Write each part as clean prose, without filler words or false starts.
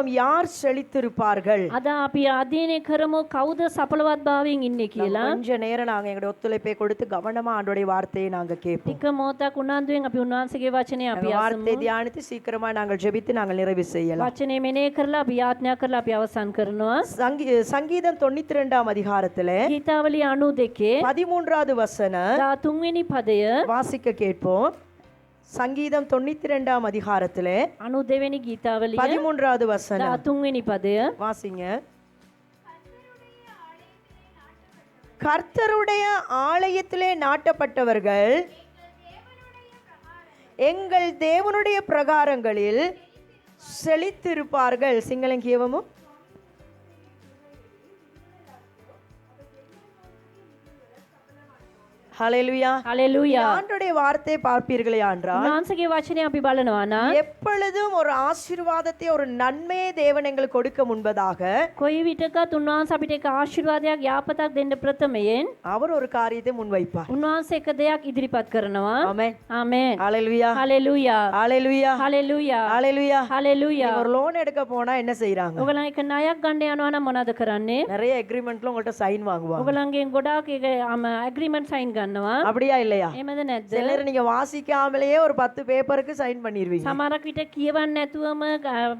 பார்ப்போம் யார் செழித்திருப்பார்கள். අද අපි අධ්‍යයනය කරමු කවුද සඵලවත් භාවයෙන් ඉන්නේ කියලා. கொஞ்ச நேரம் நாங்க எங்களுடைய ஒத்துழைப்பை கொடுத்து கவனமா ஆண்டோடைய வார்த்தையை நாங்க கேட்போம். ටික මොහොතක් උනන්දුවෙන් අපි උන්වහන්සේගේ වචනේ අපි வார்த்தை අසමු. தியானித்து சீக்கிரமா நாங்கள் ஜெபித்து நாங்கள் நிறைவு செய்யலாம். වචනේ මෙනෙහි කරලා අපි යාඥා කරලා අපි අවසන් කරනවා. சங்கீதம் 92ஆம் அதிகாரத்திலே ගීතාවලිය 92 13வது வசனம் 13 වෙනි පදය வாசிக்க கேட்போம். சங்கீதம் 92ஆம் அதிகாரத்திலே 92 වෙනි ගීතාවලිය 13வது வசனம் 13 වෙනி පදය வாசிங்க. கர்த்தருடைய ஆலயத்திலே நாட்டப்பட்டவர்கள் எங்கள் தேவனுடைய பிரகாரங்களில் செழித்திருப்பார்கள். சிங்களம் கேவமும் ஹalleluya හලෙලූයා. ஆண்டவருடைய வார்த்தை பார்ப்பீர்களே என்றால் උන්වහන්සේගේ වචනේ අපි බලනවා නම් எப்பொழுதும் ஒரு ஆசீர்வாதத்தை ஒரு நன்மையை தேவன் எங்களுக்கு கொடுக்க முன்பதாக කොයි විටකත් උන්වහන්සේ අපිට එක ආශිර්වාදයක් යාපතක් දෙන්න ප්‍රථමයෙන් அவர் ஒரு காரியத்தை முன்வைப்பார். උන්වහන්සේ එක දෙයක් ඉදිරිපත් කරනවා. ஆமென் ආමෙන්. ஹalleluya හලෙලූයා. ஹalleluya හලෙලූයා. ஹalleluya. හලෙලූයා. ஒரு லோன் எடுக்க போனா என்ன செய்றாங்க? ඔයගොල්ලෝ එක ණයක් ගන්න යනවා නම් මොනවද කරන්නේ? நிறைய அக்ரிமெண்ட்ல உங்கள்ட்ட சைன் வாங்குவாங்க. ඔයගොල්ලන්ගෙන් ගොඩාක් එක ඇග්‍රීමන්ට් සයින් ගන්නවා. அப்படியா இல்லையா? එහෙමද නැද්ද? சிலர் நீங்க வாசிக்காமலேயே ஒரு 10 பேப்பருக்கு சைன் பண்ணிடுவீங்க. සමහරක් විට කියවන්න නැතුවම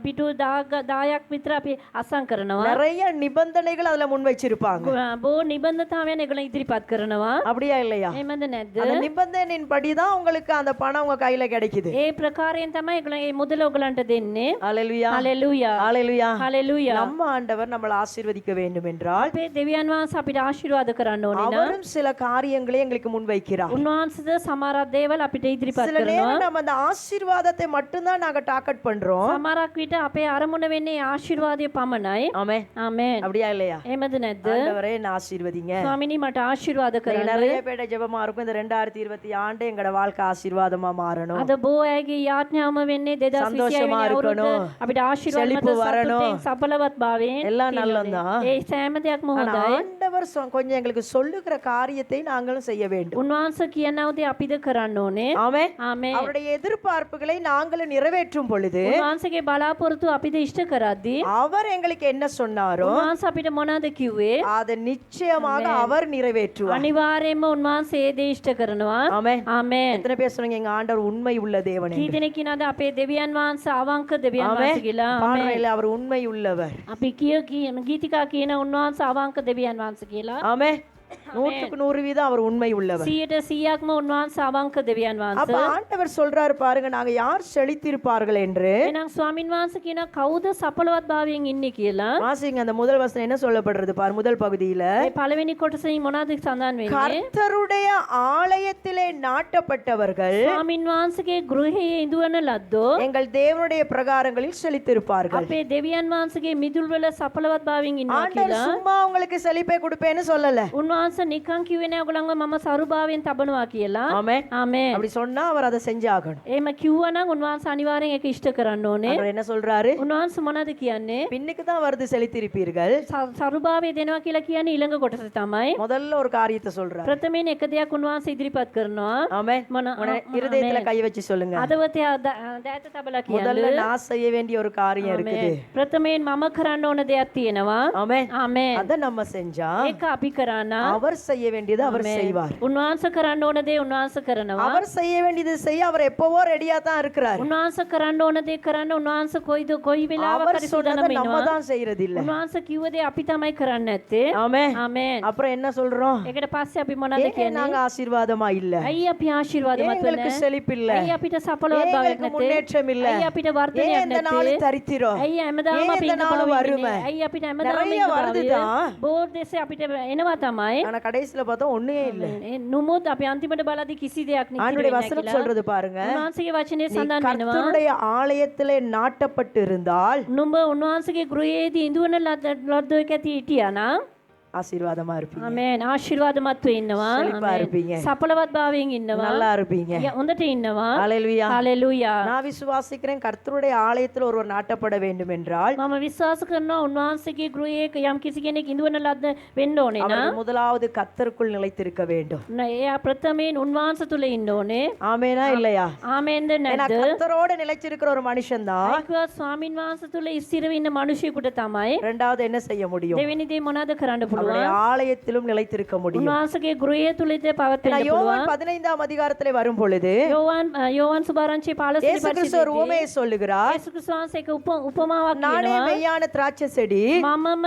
පිටු 10ක් විතර අපි අසං කරනවා. நிறைய நிபந்தனைகள் அதுல முன் வச்சிருப்பாங்க. බෝ නිබන්ධතාවයන් ඒගොල්ලෝ ඉදිරිපත් කරනවා. அப்படியா இல்லையா? එහෙමද නැද්ද? அந்த நிபந்தனையின் படிதான் உங்களுக்கு அந்த பணம் உங்க கையில கிடைக்குது. ඒ ප්‍රකාරයෙන් තමයි ඒගොල්ලෝ මේ මුදල ඔයගලන්ට දෙන්නේ. ஹalleluya හලෙලූයා. ஹalleluya. හලෙලූයා. நம்ம ஆண்டவர் நம்மளை ஆசீர்வதிக்க வேண்டும் என்றால் අපේ දෙවියන් වහන්සේ අපිට ආශිර්වාද කරන්න ඕනේ නම් அவரும் சில காரியங்களை எங்களுக்கு முன் வைக்கிறார். උන්වහන්සේද සමහර දේවල් අපිට ඉදිරිපත් சில කරනවා. நேரம் நம்ம அந்த ஆசீர்வாதத்தை மட்டும்தான் நாங்க டார்கெட் பண்றோம். සමහරක් විට අපේ අරමුණ වෙන්නේ ආශිර්වාදය පමණයි. ஆமென். ආමෙන්. அப்படியா இல்லையா? එහෙමද නැද්ද? ஆண்டவரே என்ன ஆசீர்வதிங்க. ස්වාමිනී මට ආශිර්වාද இன்னைக்கு කරන්න. நிறைய பேட ஜெபமா இருக்கும் இந்த 2020 ஆண்டு எங்கட வாழ்க்கை ஆசீர்வாதமா மாறணும். අද බොහෝ අයගේ යාඥාම වෙන්නේ 2026 சந்தோஷமா වෙනි අවුරුද්ද இருக்கணும். අපිට ආශිර්වාද செழிப்பு මත வரணும். සතුටින් සඵලවත් භාවයෙන් எல்லாம் நல்லதுதான். ඒ සෑම දෙයක්ම ஆனா හොඳයි. ஆண்டவர் கொஞ்சம் எங்களுக்கு சொல்லுகிற காரியத்தை நாங்களும் செய்ய வேண்டும். උන්වහන්සේ කියනවද අපිද කරන්න ඕනේ. ஆமென். ආමෙන්. அவருடைய எதிர்பார்ப்புகளை நாங்களும் நிறைவேற்றும் பொழுது උන්වහන්සේගේ බලාපොරොත්තු අපිද ඉෂ්ට කරද්දී அவர் எங்களுக்கு என்ன சொன்னாரோ උන්වහන්සේ අපිට මොනවද කිව්වේ? அதை நிச்சயமாக அவர் நிறைவேற்றுவார். අනිවාර්යයෙන්ම උන්වහන්සේ ඒ දේ ඉෂ්ට කරනවා. ஆமென். ආමෙන්. எத்தனை பேர் சொன்னீங்க எங்க ஆண்டவர் உண்மை உள்ள தேவன் කී என்று? දෙනෙක් කියනවාද අපේ දෙවියන් වහන්සේ අවංක දෙවියන් ஆமென். වහන්සේ කියලා? ආමෙන්. பாடுறையில அவர் உண்மை உள்ளவர். අපි ගීතිකා කියන උන්වහන්සේ අවංක දෙවියන් වහන්සේ කියලා. ஆமென். 100% அவர் உண்மை உள்ளவர். 100%ක්ම උන්වහන්සේ අවංක දෙවියන් அப்ப වහන්සේ. ஆண்டவர் சொல்றாரு பாருங்க நாங்க யார் செழித்திருப்பார்கள் என்று. එහෙනම් ස්වාමින් වහන්සේ කියන කවුද සඵලවත් භාවයෙන් ඉන්නේ කියලා? வாசிங்க அந்த முதல் வசனம் என்ன சொல்லப்படுறது பாரு முதல் பகுதியில. මේ පළවෙනි කොටසින් මොනවද සඳහන් වෙන්නේ? கர்த்தருடைய ஆலயத்திலே நாட்டப்பட்டவர்கள் ස්වාමින් වහන්සේගේ ගෘහයේ ඉඳුවන ලද්දෝ எங்கள் தேவனுடைய பிரகாரங்களில் செழித்திருப்பார்கள். අපේ දෙවියන් වහන්සේගේ මිදුල් වල සඵලවත් භාවයෙන් ඉන්නවා ஆண்டவர் කියලා. சும்மா உங்களுக்கு செழிப்பை கொடுப்பேன்னு சொல்லல. උන්වහන්සේ නිකන් කිව්වේ නෑ ඔයගොල්ලන්ව මම සරුභාවයෙන් තබනවා කියලා. ஆமென். ආමෙන්. அப்படி சொன்னா அவர் அதை செஞ்சாகணும். එහෙම කිව්වනම් උන්වහන්සේ අනිවාර්යෙන් ඒක ඉෂ්ට කරන්න ඕනේ. அவர் என்ன சொல்றாரு? උන්වහන්සේ මොනවද කියන්නේ? பின்னுக்கு தான் வருது செழித்திருப்பீர்கள். සරුභාවය දෙනවා කියලා කියන්නේ ඊළඟ කොටස තමයි. முதல்ல ஒரு காரியத்தை சொல்றாரு. ප්‍රථමයෙන් එක දෙයක් උන්වහන්සේ ඉදිරිපත් කරනවා. ஆமென். உடனே இருதயத்துல கை வச்சு சொல்லுங்க. අදවතේ දෑත තබලා முதல்ல කියන්නේ. நான் செய்ய வேண்டிய ஒரு காரியம் இருக்குது. ප්‍රථමයෙන් මම කරන්න ඕන දෙයක් තියෙනවා. ஆமென். ආමෙන්. அத நம்ம செஞ்சா ඒක අපි කරා அவர் செய்ய வேண்டியது அவர் செய்வார். උන්වහන්සේ කරන්න ඕන දේ උන්වහන්සේ කරනවා. அவர் செய்ய வேண்டியது செய்ய அவர் எப்பவோ ரெடியா தான் இருக்கிறார். උන්වහන්සේ කරන්න ඕන දේ කරන්න උන්වහන්සේ කොයි වෙලාවක அவர் හරි சொன்னதை සූදානම් நம்ம වෙනවා. தான் செய்யறது இல்ல. උන්වහන්සේ කිව්ව දේ අපි තමයි කරන්න නැත්තේ. ஆமென். ආමෙන්. அப்புறம் என்ன சொல்றோம்? ඒකට පස්සේ අපි මොනවද ஏன் කියන්නේ? நாங்க ஆசீர்வாதமா இல்ல? ඇයි අපි ආශිර්වාදමත් ஏன் වෙන්නේ? எங்களுக்கு செழிப்பு இல்ல? ඇයි අපිට සඵලවත් ஏன் භාවයක් எங்களுக்கு නැත්තේ? முன்னேற்றம் இல்ல? ඇයි අපිට ஏன் වර්ධනයක් இந்த நாள் නැත්තේ? தரித்திரம்? ඇයි හැමදාම ஏன் අපි இந்த ඉන්න நாள் පොළොවේ வறுமை? ඉන්නේ? ඇයි අපිට හැමදාම நிறைய ඉන්න வருதுதான். බෝඩ් දෙසේ අපිට එනවා තමයි. ஆனா கடைசில பார்த்தா ஒண்ணுமே இல்ல. නුමුත් අපි අන්තිමට බලද්දි කිසි දෙයක් නෙ ஆண்டவருடைய வசனம் சொல்றது பாருங்க. උන්වහන්සේගේ වචනේ நீ සඳහන් වෙනවා. கர்த்தருடைய ஆலயத்திலே நாட்டப்பட்டு இருந்தால் නුඹ උන්වහන්සේගේ ගෘහයේදී ඉඳුවන ලද්දෝ එක ඇති හිටියා නම් ஆசீர்வாதமா இருப்பீங்க, ආමේන් ආශිර්වාදමත්ව ඉන්නවා. செழிப்பா ආමේන් இருப்பீங்க, සඵලවත් භාවයෙන් ඉන්නවා. நல்லா இருப்பீங்க. හොඳට ඉන්නවා. ஹalleluya. හalleluya. நான் விசுவாசிக்கிறேன், கர்த்தருடைய ஆலயத்தில் ஒருவர் நாட்டப்பட வேண்டும் என்றால் මම විශ්වාස කරනවා උන්වහන්සේගේ ගෘහයේ යම් කිසි කෙනෙක් ඉඳවන ලද්ද වෙන්න ඕනේ නා. அவர் முதலாவது கர்த்தருக்குள் நிலைத்திருக்க வேண்டும். එයා ප්‍රථමයෙන් උන්වහන්සේ තුල ඉන්න ඕනේ. ஆமெனா இல்லையா? ආමේන්ද ஏன்னா නැද්ද? கர்த்தரோட நிலைச்சிருக்கிற ஒரு மனுஷன் தான் ඒකවා ස්වාමින් වහන්සේ තුල ස්ථිරව ඉන්න මිනිසෙකුට තමයි இரண்டாவது என்ன செய்ய முடியும்? දෙවෙනි දේ මොනවද කරන්න அவருடைய පුළුවන්? ஆலயத்திலும் நிலைத்திருக்க முடியும். උන්වහන්සේගේ ගෘහයේ තුලද ஏன்னா පවතින්න யோவான் පුළුවන්. 15ஆம் அதிகாரத்திலே வரும் பொழுது යෝවාන් සුභාරංචි 15 இயேசு கிறிஸ்து ஒரு පරිච්ඡේදයේ உவமையை சொல்லுகிறார். යේසුස් වහන්සේ එක උපමාවක් நானே කියනවා. மெய்யான திராட்சை செடி, මමම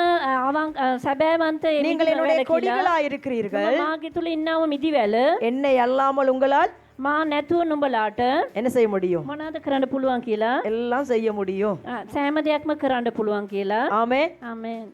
සැබෑවන්ත நீங்கள் என்னுடைய கொடிகளா இருக்கிறீர்கள், මාගේ තුල ඉන්නව මිදිවැල என்னை அல்லாமல் உங்களால் මා නැතුව නුඹලාට என்ன செய்ய முடியும்? මොනවද කරන්න පුළුවන් කියලා எல்லாம் செய்ய முடியும். සෑම දෙයක්ම කරන්න පුළුවන් කියලා. ஆமென். ආමේන්.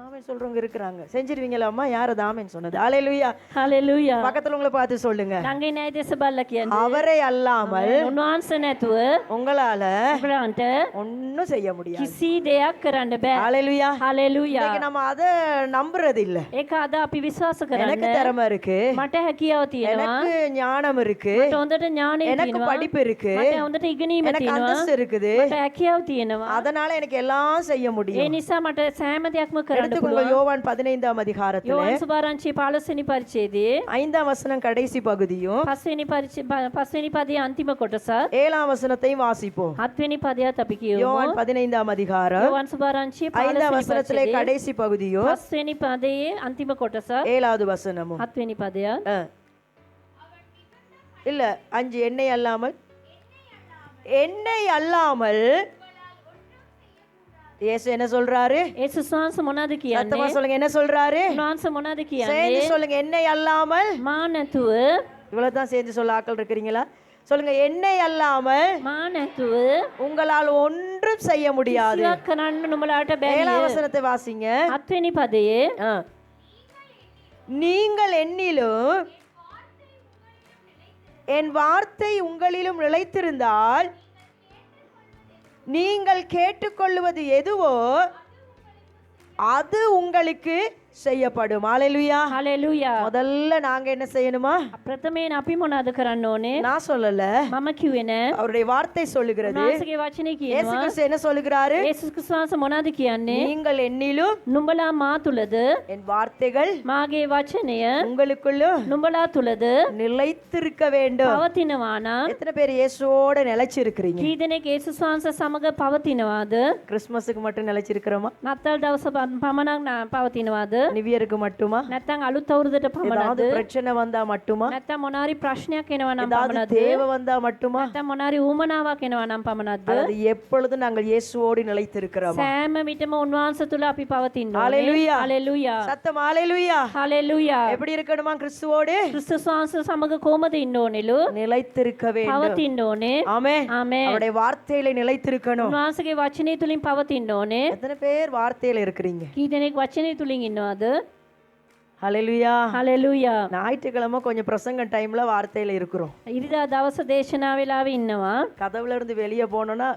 ஆமென் சொல்றவங்க இருக்கிறாங்க. செஞ்சிருவீங்களாம்மா? யார் அது ஆமென் சொன்னது? ஹalleluya. හalleluya. பக்கத்துல உங்களை பார்த்து சொல்லுங்க, ළඟ ඉන්න අය දෙස බලලා කියන්නේ அவரை அல்லாமல் උන්වහන්සේ නැතුව உங்களால උඹලන්ට ஒண்ணும் செய்ய முடியாது. කිසි දෙයක් කරන්න බෑ. ஹalleluya. හalleluya. இன்னைக்கு நம்ம அதை நம்புறது இல்ல. ඒක අද අපි විශ්වාස எனக்கு කරන්නේ. திறமை இருக்கு, මට හැකියාව තියෙනවා. எனக்கு ஞானம் இருக்கு, මට හොඳට ஞானය எனக்கு තියෙනවා. படிப்பு இருக்கு, මට හොඳට ඉගෙනීම எனக்கு තියෙනවා. அந்தஸ்து இருக்குது, මට හැකියාව තියෙනවා. அதனால எனக்கு எல்லாம் செய்ய ඒ முடியும். නිසා මට සෑම දෙයක්ම කරන්න எடுத்துக்கோங்க පුළුවන්. யோவான் 15ஆம் அதிகாரத்திலே යෝවාන් සුභාරංචි 15 වෙනි පරිච්ඡේදයේ 5ஆம் வசனம் கடைசி பகுதியும் 5 වෙනි පදයේ අන්තිම කොටසත් 7ஆம் வசனத்தையும் வாசிப்போம். 7 වෙනි පදයත් අපි කියමු. யோவான் 15ஆம் அதிகாரம் යෝවාන් සුභාරංචි 15 5ஆம் වෙනි வசனத்திலே පරිච්ඡේදයේ கடைசி பகுதியும் 5 වෙනි පදයේ අන්තිම කොටසත් 7வது வசனமும் 7 වෙනි පදයත් இல்ல 5 எண்ணெய் அல்லாமல் இயேசு என்ன சொல்றாரு? යේසුස් වහන්සේ මොනවද சத்தமா කියන්නේ? சொல்லுங்க, என்ன சொல்றாரு? උන්වහන්සේ මොනවද சேர்ந்து කියන්නේ? சொல்லுங்க, எண்ணெய் அல்லாமல். මා නැතුව இவ்வளவுதான் சேர்ந்து சொல்ல ஆட்கள் இருக்கிறீங்களா? சொல்லுங்க, எண்ணெய் அல்லாமல் මා නැතුව உங்களால் ஒன்றும் செய்ய முடியாது. කිසිවක් කරන්න නුඹලාට 7ஆம் බැහැ. வசனத்தை வாசிங்க. 7 වෙනි පදයේ நீங்கள் என்னிலும் என் வார்த்தை உங்களிலும் நிலைத்திருந்தால் நீங்கள் கேட்டுக்கொள்வது எதுவோ அது உங்களுக்கு செய்யப்படும். ஹalleluya. හalleluya. முதல்ல நாங்க என்ன செய்யணுமா? ප්‍රථමයෙන් අපි මොනවද කරන්න ඕනේ? நான் சொல்லல, මම කිව්වේ නෑ. அவருடைய வார்த்தை சொல்லுகிறது. උන්වහන්සේගේ වචනේ இயேசு කියනවා. கிறிஸ்து என்ன சொல்லுகிறாரு? යේසුස් ක්‍රිස්තුස් වහන්සේ මොනවද කියන්නේ? நீங்கள் என்னிலும் නුඹලා මා තුලද என் வார்த்தைகள் මාගේ වචනය உங்களுக்குள்ளும் නුඹලා තුලද நிலைத்திருக்க வேண்டும். පවතිනවා නම් எத்தனை பேர் இயேசுவோட நிலைச்சிருக்கிறீங்க? කී දෙනෙක් යේසුස් වහන්සේ සමග පවතිනවාද? கிறிஸ்மஸுக்கு மட்டும் நிலைச்சிருக்கிறோமா? නත්තල් දවස පමණක් පවතිනවාද? நியூ இயருக்கு மட்டுமா? නැත්නම් අලුත් අවුරුද්දට ஏதாவது පමණද? பிரச்சனை வந்தா மட்டுமா? නැත්නම් මොනාරි ප්‍රශ්නයක් එනවා නම් ஏதாவது පමණද? தேவை வந்தா மட்டுமா? නැත්නම් මොනාරි ඌමනාවක් එනවා නම් පමණක්ද? அது எப்பொழுதும் நாங்கள் இயேசுவோடு நிலைத்திருக்கிறோமா? සෑම විටම උන්වහන්සේ තුල අපි පවතින්න ඕනේ. ஹalleluya. හalleluya. சத்தம் ஹalleluya. හalleluya. எப்படி இருக்கணுமா கிறிஸ்துவோடு? ක්‍රිස්තුස් වහන්සේ සමග කොහමද ඉන්න ඕනෙලු? நிலைத்திருக்க வேண்டும். පවතින්න ඕනේ. ஆமென். ආමේන්. அவருடைய வார்த்தையில நிலைத்திருக்கணும். උන්වහන්සේගේ වචනේ තුලින් පවතින්න ඕනේ. எத்தனை பேர் வார்த்தையில இருக்கிறீங்க? කී දෙනෙක් වචනේ තුලින් ඉන්නවද? ஹalleluya. හalleluya. ஞாயிற்றுக்கிழமை கொஞ்சம் பிரசங்க டைம்ல வார்த்தையில இருக்கிறோம். ඉරිදා දවස දේශනා වෙලාවේ ඉන්නවා. கதவுல இருந்து வெளியே போனோம்னா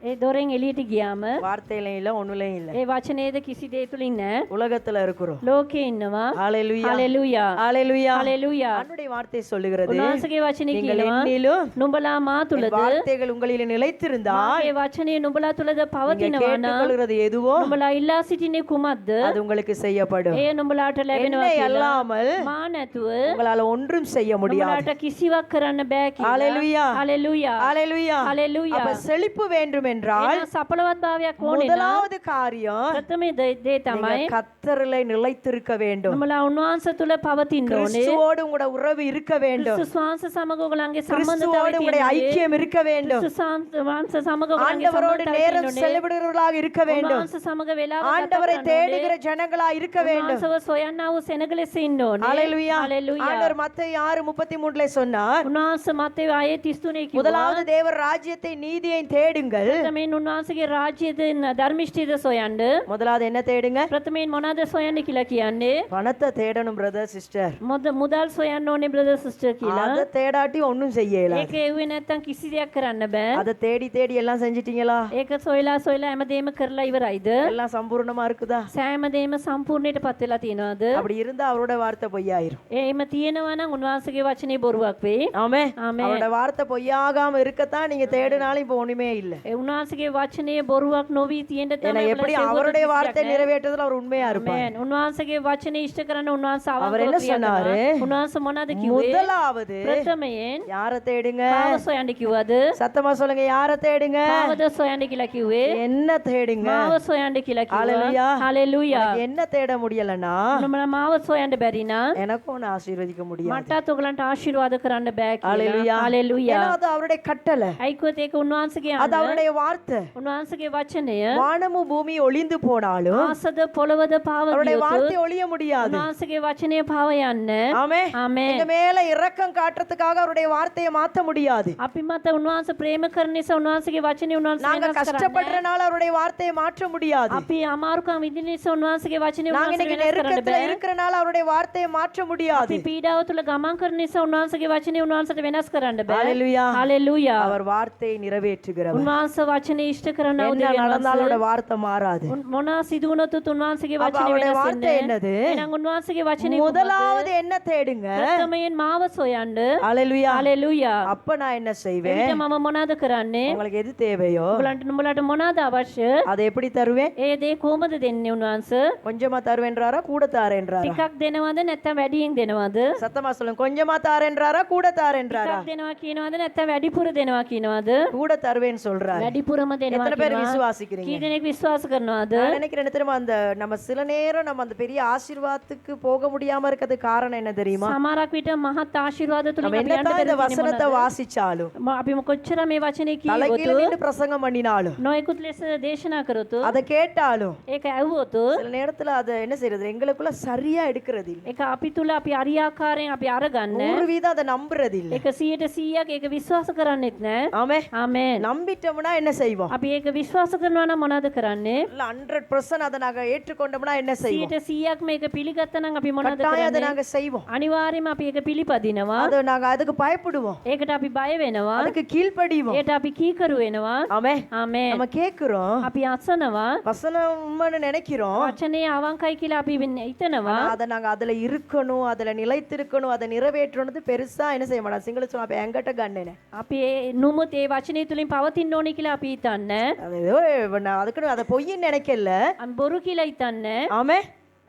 ඒ දොරෙන් එළියට ගියාම வார்த்தையிலையும் இல்ல ஒண்ணுலையும் இல்ல, ඒ වචනේද කිසි දෙයක් තුලින් නැහැ. உலகத்துல இருக்கிறோம். ලෝකේ ඉන්නවා. ஹalleluya. හalleluya. ஹalleluya. හalleluya. ஆண்டவருடைய வார்த்தை சொல்லுகிறது, උන්වහන්සේගේ වචනේ நீங்கள் කියනවා என்னிலும் නුඹලා මා என் තුලද வார்த்தைகள் உங்களில் நிலைத்திருந்தால் මාගේ වචනේ නුඹලා තුලද நீங்க පවතිනවා නම් கேட்டுக்கொள்கிறது எதுவோ නුඹලා ඉල්ලා සිටින්නේ කුමක්ද? அது உங்களுக்கு செய்யப்படும். එය නුඹලාට ලැබෙනවා என்னை කියලා. அல்லாமல் මා නැතුව உங்களால ஒன்றும் செய்ய முடியாது. නුඹලාට කිසිවක් කරන්න බෑ කියලා. ஹalleluya. හalleluya. ஹalleluya. හalleluya. அப்ப செழிப்பு வேண்டும் என்றால் එහෙනම් සඵලවත් භාවයක් ඕනේ නම් முதலாவது காரியம் ප්‍රථම දේ තමයි நீங்க கர்த்தரிலே நிலைத்திருக்க வேண்டும். නුඹලා උන්වහන්සේ තුල පවතින්න ඕනේ. கிறிஸ்துவோடு உங்களோட உறவு இருக்க வேண்டும். ක්‍රිස්තුස් වහන්සේ සමග ඔයගලන්ගේ கிறிஸ்துவோடு සම්බන්ධතාවය உங்களுடைய තියෙන්න ඕනේ. ஐக்கியம் இருக்க வேண்டும். ක්‍රිස්තුස් වහන්සේ සමග ඔයගලන්ගේ ஆண்டவரோடு සම්බන්ධතාවය நேரம் තියෙන්න ඕනේ. செலவிடுகிறவர்களாக இருக்க வேண்டும். උන්වහන්සේ සමග වෙලාව ගත ஆண்டவரை කරන්න தேடுகிற ඕනේ. ஜனங்களா இருக்க வேண்டும். උන්වහන්සේව සොයන්නා වූ සෙනග ලෙස ඉන්න ඕනේ. ஹalleluya. හalleluya. ஆண்டவர் மத்தேயு 6:33 சொன்னார், උන්වහන්සේ මතේ ආයේ 33 කිව්වා. முதலாவது தேவர் ராஜ்யத்தை நீதியை தேடுங்கள், ප්‍රථමයෙන් උන්වහන්සේගේ රාජ්‍යද ධර්මිෂ්ඨියද සොයන්න. முதலாவது என்ன தேடுங்க? ප්‍රථමයෙන් මොනවද සොයන්න කියලා කියන්නේ? பணத்தை தேடணும் பிரதர் சிஸ்டர். මුදල් සොයන්න ඕනේ බ්‍රදර් සිස්ටර් කියලා. அதை தேடாட்டி ஒண்ணும் செய்யல. ඒක එව්වේ නැත්තම් කිසි දෙයක් කරන්න බෑ. அதை தேடி தேடி எல்லாம் செஞ்சிட்டீங்களா? ඒක සොයලා හැමදේම කරලා ඉවරයිද? எல்லாம் சம்பூர்ணமா இருக்குதா? සෑමදේම සම්පූර්ණයටපත් වෙලා තියෙනවද? அப்படி இருந்தா அவரோட வார்த்தை பொய்யாயிரும். එහෙම තියෙනවා නම් උන්වහන්සේගේ වචනේ බොරුවක් වෙයි. ஆமே. ஆமென். அவரோட வார்த்தை பொய்யாகாம இருக்கத்தான் நீங்க தேடினாலும் இப்போ ஒண்ணுமே இல்ல. ඒ උන්වහන්සේගේ වචනේ බොරුවක් නොවි තියෙන්න ஏன்னா තමයි எப்படி அவருடைய வார்த்தை நிறைவேற்றதுல அவர் உண்மையா இருப்பார். ආමෙන්. උන්වහන්සේගේ වචනේ ඉෂ්ට කරන උන්වහන්සේ அவர் என்ன අවංකව சொன்னாரு? කියනවා. උන්වහන්සේ මොනවද කිව්වේ? முதலாவது ප්‍රථමයෙන් யாரை தேடுங்க? පාව සොයන්න කිව්වද? சத்தமா சொல்லுங்க, யாரை தேடுங்க? පාවද සොයන්න කියලා කිව්වේ? என்ன தேடுங்க? මාව සොයන්න කියලා කිව්වා. ஹalleluya. හalleluya. எனக்கு என்ன தேட முடியலன்னா උනම මාව සොයන්න බැරි නම් எனக்கும் ஒன்னு ஆசீர்வதிக்க முடியாது. මටත් ඔයගලන්ට ආශිර්වාද කරන්න බෑ ஹalleluya. කියලා. හalleluya. ஏன்னா அது அவருடைய கட்டளை, අයිකොත් ඒක උන්වහන්සේගේ அது அவருடைய வார்த்தை. උන්වහන්සේගේ වචනය வானமும் பூமி ஒளிந்து போனாலும் ආසද පොළවද පාව அவருடைய ගියොත් வார்த்தை ஒளிய முடியாது. උන්වහන්සේගේ වචනය පාව යන්න. ஆமே. ආමෙන්. எங்க மேல இரக்கம் காட்டுறதுக்காக அவருடைய வார்த்தையை மாத்த முடியாது. අපි මත උන්වහන්සේ ප්‍රේම කරන නිසා උන්වහන්සේගේ වචනේ උන්වහන්සේ நாங்க වෙනස් කරන්නේ. கஷ்டப்படுறனால அவருடைய வார்த்தையை மாற்ற முடியாது. අපි අමාරුකම් විඳින නිසා උන්වහන්සේගේ වචනේ நாங்க උන්වහන්සේ இன்னைக்கு වෙනස් කරන්න நெருக்கத்துல බෑ. இருக்கறனால அவருடைய வார்த்தையை மாற்ற முடியாது. අපි පීඩාව තුල ගමන් කරන නිසා උන්වහන්සේගේ වචනේ උන්වහන්සේට වෙනස් කරන්න බෑ. ஹalleluya. හalleluya. அவர் வார்த்தையை நிறைவேற்றுகிறவர். උන්වහන්සේ වචනේ ඉෂ්ට කරන என்ன நடந்தாலும் அவருடைய வார்த்தை மாறாது. මොනවා සිදු වුණොත් උන්වහන්සේගේ அப்ப වචනේ அவருடைய වෙනස් வார்த்தை වෙන්නේ. என்னது? එහෙනම් උන්වහන්සේගේ වචනේ முதலாவது என்ன தேடுங்க? ප්‍රථමයෙන් මාව සොයන්න. ஹalleluya. හalleluya. அப்ப நான் என்ன செய்வேன்? එවිට මම මොනවද කරන්නේ? உங்களுக்கு எது தேவையோ නුඹලට මොනවද අවශ්‍ය? அதை எப்படி தருவேன்? ඒ දේ කොහොමද දෙන්නේ උන්වහන්සේ? கொஞ்சமா தருவேன்றாரா கூட தாரேன்றாரா? ටිකක් දෙනවද නැත්නම් වැඩියෙන් දෙනවද? சத்தமா சொல்லுங்க, கொஞ்சமா தாரேன்றாரா கூட தாரேன்றாரா? ටිකක් දෙනවා කියනවද නැත්නම් වැඩිපුර දෙනවා කියනවද? கூட தருவேன்னு சொல்றாரு. වැඩිපුරම දෙනවා எத்தனை பேர் කියනවා. விசுவாசிக்கிறீங்க? කී දෙනෙක් විශ්වාස කරනවද? நான் நினைக்கிறேன் என்ன தெரியுமா, அந்த நம்ம சில நேரம் நம்ம அந்த பெரிய ஆசீர்வாதத்துக்கு போக முடியாம இருக்கிறது காரணம் என்ன தெரியுமா? සමහරක් විට මහත් ආශිර්වාද තුලින් நம்ம අපි යන්න என்னதான் இந்த බැරි வசனத்தை வாசிச்சாலும் අපි කොච්චර මේ වචනේ தலைகீழ කියවොත් நின்று பிரசங்கம் பண்ணினாலும் නොයෙකුත් ලෙස දේශනා කරොත් அதை கேட்டாலும் ඒක ඇහුවොත් சில நேரத்துல அதை என்ன செய்யறது, எங்களுக்குள்ள சரியா எடுக்கிறது இல்ல. ඒක අපි තුල අපි අරියාකාරයෙන් අපි අරගන්න 100% அதை நம்புறது இல்ல. ඒක 100% ඒක විශ්වාස කරන්නෙත් නෑ. ஆமே. ආමෙන්. நம்பிட்டோம்னா என்ன செய்வோம்? අපි ඒක විශ්වාස කරනවා නම් මොනවද කරන්නේ? 100% அதை நாங்க ஏற்றுக்கொண்டோம்னா என்ன செய்வோம்? 100%ක්ම ඒක පිළිගත්තා නම් අපි මොනවද கட்டாயம் அதை කරන්නේ? நாங்க செய்வோம். අනිවාර්යයෙන්ම අපි ඒක පිළිපදිනවා. அதை நாங்க அதுக்கு பயப்படுவோம், ඒකට අපි බය වෙනවා. அதுக்கு கீழ்ப்படிவோம். ඒකට අපි කීකරු වෙනවා. ஆமே. ආමෙන්. நம்ம கேக்குறோம், අපි අසනවා. வசனம் உண்மைன்னு நினைக்கிறோம், වචනේ අවංකයි කියලා අපි හිතනවා. ஆனா அதை நாங்க அதுல இருக்கணும், அதுல நிலைத்திருக்கணும், அதை நிறைவேற்றணும்னு பெருசா என்ன செய்ய மாட்டோம். சிங்கள சொல்லுவோம், அப்ப எங்கிட்ட கண்ணேனே අපි නුමුත් ඒ වචනේ තුලින් පවතින්න ඕනේ කියලා අපි හිතන්නේ. அது ஏதோ நான் அதுக்கு அதை பொய்ன்னு நினைக்கல. අපි බොරු කියලා හිතන්නේ. ஆமே.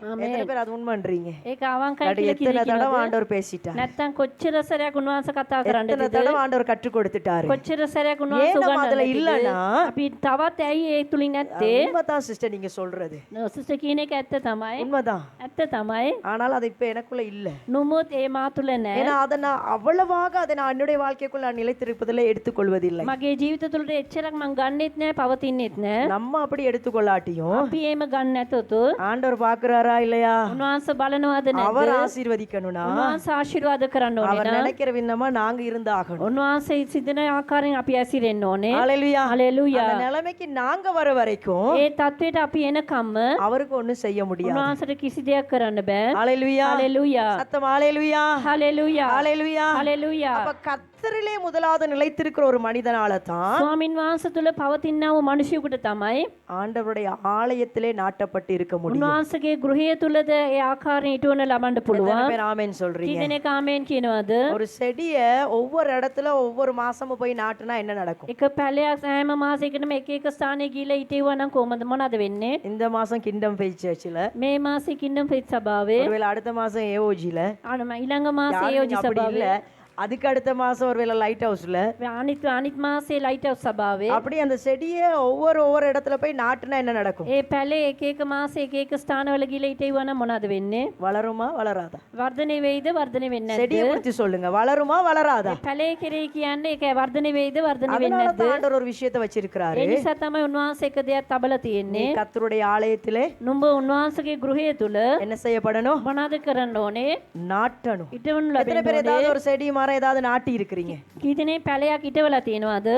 ආමෙන්. எத்தனை பேர் அது உண்மைன்றீங்க? ඒක අවංකයි அடி කියලා எத்தனை தடவை කියනවා. ஆண்டவர் பேசிட்டார், නැත්තම් කොච්චර සැරයක් උන්වහන්සේ කතා කරන්නද? எத்தனை தடவை ஆண்டவர் கற்றுக் கொடுத்துட்டாரு. කොච්චර සැරයක් උන්වහන්සේ ஏன் நம்ம அதுல උගන්වන්නද? இல்லனா? අපි තවත් ඇයි ඒ තුලින් නැත්තේ? உண்மைதான் சிஸ்டர் நீங்க சொல்றது, සිස්ටර් කියන එක ඇත්ත තමයි. உண்மைதான். ඇත්ත තමයි. ஆனால் அது இப்ப எனக்குள்ள இல்ல. නුමුත් ඒ මා තුල නැහැ. ஏன்னா அதை நான் அவ்வளவாக அதை நான் என்னுடைய வாழ்க்கைக்குள்ள நான் நிலைத்திருப்பதில் எடுத்துக்கொள்வதில்லை. මගේ ජීවිත තුළට එච්චරක් මං ගන්නෙත් නැහැ, පවතින්නෙත් නැහැ. நம்ம அப்படி எடுத்துக்கொள்ளாட்டியும் අපි එහෙම ගන්න නැතොත් ஆண்டவர் பாக்குறாரா இல்லையா? උන්වහන්සේ බලනවද அவர் නැද්ද? ஆசீர்வதிக்கணும்னா උන්වහන්සේ ආශිර්වාද කරන්න ඕනේ அவர் නම් நினைக்கிற விண்ணமா நாங்க இருந்தாகணும். උන්වහන්සේ සිදෙන ආකාරයෙන් අපි ඇසිරෙන්න ඕනේ. ஹalleluya. හලෙලූයා. அந்த நிலைமைக்கு நாங்க வர வரைக்கும் ඒ தത്വයට අපි එනකම්ම அவருக்கு ஒண்ணும் செய்ய முடியாது. උන්වහන්සේට කිසි දෙයක් කරන්න බෑ. ஹalleluya. හලෙලූයා. சத்தம் ஹalleluya. හලෙලූයා. ஹalleluya. හලෙලූයා. அப்ப கர்த்தரிலே முதலாவது நிலைத்திருக்கிற ஒரு மனிதனால தான் ස්වාමින් වහන්සේ තුල පවතිනා වූ මිනිසියෙකුට තමයි ஆண்டவருடைய ஆலயத்திலே நாட்டப்பட்டு இருக்க முடியும். උන්වහන්සේගේ ගෘහය තුලද ඒ ආකාරයෙන් ඊටවන ලබන්න எத்தனை පුළුවන්. பேர் ஆமென் කී சொல்றீங்க? දෙනෙක් ආමෙන් කියනවද? ஒரு செடிய ஒவ்வொரு இடத்துல ஒவ்வொரு மாசமும் போய் நாட்டுனா என்ன நடக்கும்? එක පැලයක් හැම මාසයකටම එක එක ස්ථානයේ ගිහලා හිටියවා නම් කොහමද මොනවද වෙන්නේ? இந்த மாசம் கிங்டம் ஃபெய்த் சர்ச்சில், මේ මාසේ කින්ඩම් ෆෙයිත් සභාවේ, ஒருவேளை அடுத்த மாசம் ஏஓஜில, ඊළඟ මාසේ යෝජි அப்படி இல்ல සභාවේ, அதுக்கு அடுத்த மாசம் ஒருவேளை லைட் ஹவுஸ்ல, අනිත් මාසේ ලයිට් හවුස් සභාවේ. அப்படி அந்த செடியை ஒவ்வொரு இடத்துல போய் நாட்டுனா என்ன நடக்கும்? ඒ පැලේ එක එක මාසේ එක එක ස්ථානවල ගිහලා හිටියවා නම් මොනවද වෙන්නේ? வளருமா வளராதா? වර්ධනය වෙයිද වර්ධනය වෙන්නේ செடியை නැද්ද? குறித்து சொல்லுங்க, வளருமா வளராதா? පැලේ කෙරේ කියන්නේ ඒක වර්ධනය වෙයිද වර්ධනය වෙන්නේ அதனால නැද්ද? தான் ஆண்டவர் ஒரு விஷயத்தை வச்சிருக்கிறாரு. ඒ නිසා තමයි උන්වහන්සේ එක දෙයක් තබලා තියෙන්නේ. நீ கர்த்தருடைய ஆலயத்திலே නුඹ උන්වහන්සේගේ ගෘහය තුල என்ன செய்யப்படணும்? මොනවද කරන්න ඕනේ? நாட்டணும். ඉටවනු எத்தனை ලැබෙන්න பேர் ඕනේ. ஏதாவது ஒரு செடி மரம் ஏதாவது நாட்டி இருக்கிறீங்க? කී දෙනෙක් පැලයක් ඉටවලා තියෙනවද?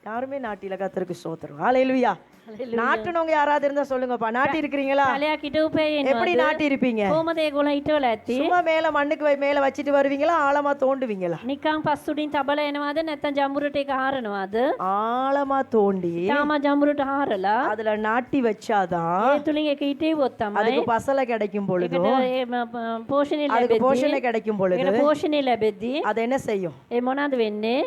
யாருமே நாட்டில கர்த்தருக்கு ஸ்தோத்திரம். ஹalleluya. நாட்டுனவங்க யாராவது இருந்தா சொல்லுங்கப்பா. நாட்டி இருக்கிறீங்களா? කලයක් හිටවපේ எப்படி நாட்டி இருப்பீங்க? කොහොමද ඒගොල්ලෝ හිටවලා ඇත්තේ? சும்மா மேல மண்ணுக்கு மேல வச்சிட்டு வருவீங்களா, ஆழமா தோண்டுவீங்களா? නිකන් පස්සුඩින් තබල එනවාද නැත්නම් ජම්බුරට ඒක හාරනවාද? ஆழமா தோண்டி තාම ජම්බුරට හාරලා அதுல நாட்டி வச்சாதான் ඒ තුලින් ඒක හිටේවොත් තමයි அதுக்கு பசலை கிடைக்கும் பொழுது, ඒකට ඒ පෝෂණය அதுக்கு ලැබෙද්දී போஷணை கிடைக்கும் பொழுது ඒකට පෝෂණය ලැබෙද්දී அது என்ன செய்யும்? ඒ මොනවද වෙන්නේ?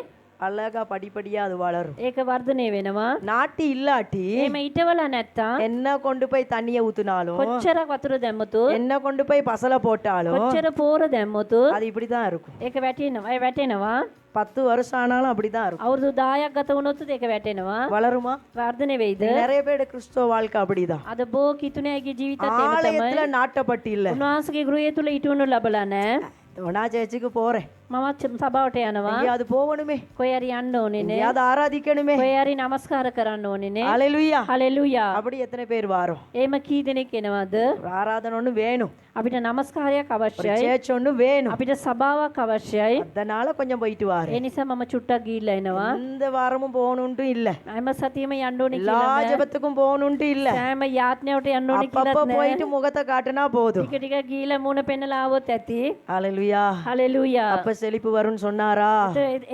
அழகா படிப்படியா அது வளரும். ඒක වර්ධනය වෙනවා. நாட்டி இல்லாட்டி එහෙම හිටවලා නැත්තම් என்ன கொண்டு போய் தண்ணிய ஊத்துனாலும், කොච්චරක් වතුර දැම්මොත් என்ன கொண்டு போய் பசலை போட்டாலும் කොච්චර පෝර දැම්මොත් அது இப்படிதான் இருக்கும். ඒක වැටෙනවා. 10 வருஷம் ஆனாலும் அப்படிதான் இருக்கும். අවුරුදු 10ක් ගත වුණොත් ඒක වැටෙනවා. வளருமா? වර්ධනය වෙයිද? நிறைய பேர் கிறிஸ்தவ வாழ்க்கை அப்படிதான். අද බෝ කිතුණෑගේ ජීවිතත් එහෙම තමයි. ஆலயத்துல நாட்டப்பட்டு இல்ல. උන්වහන්සේගේ ගෘහය තුල හිටවනු ලැබලා නැහැ. நான் சேர்ச்சுக்கு போறேன், මමත් සභාවට යනවා. அது போகணுமே, කොහේ හරි යන්න ඕනේ නේ. அது ஆராதிக்கணுமே. කොහේ හරි නමස්කාර කරන්න ඕනේ නේ. ஹalleluya. හලෙලූයා. அப்படி எத்தனை பேர் வாரோம்? එහෙම කී දෙනෙක් එනවද? ஒரு ஆராதனை ஒண்ணு வேணும், අපිට නමස්කාරයක් ஒரு අවශ්‍යයි. சேர்ச் ஒண்ணு வேணும். අපිට සභාවක් අවශ්‍යයි. அதனால கொஞ்சம் போயிட்டு வாரு. ඒ නිසා මම චුට්ටක් ගිහිල්ලා එනවා. இந்த வாரமும் போகணும்ட்டு இல்ல, හැම සතියෙම යන්න ඕනේ எல்லா කියලා නෑ. ஜெபத்துக்கும் போகணும்ட்டு இல்ல. සෑම යාත්‍රාවට යන්න ඕනේ அப்பப்ப කියලාත් නෑ. போயிட்டு முகத்தை காட்டினா போதும். ටික ටික ගිහිල්ලා මූණ පෙන්නලා ආවොත් ඇති. ஹalleluya. හලෙලූයා. அப்ப செழிப்பு வரும்னு சொன்னாரா?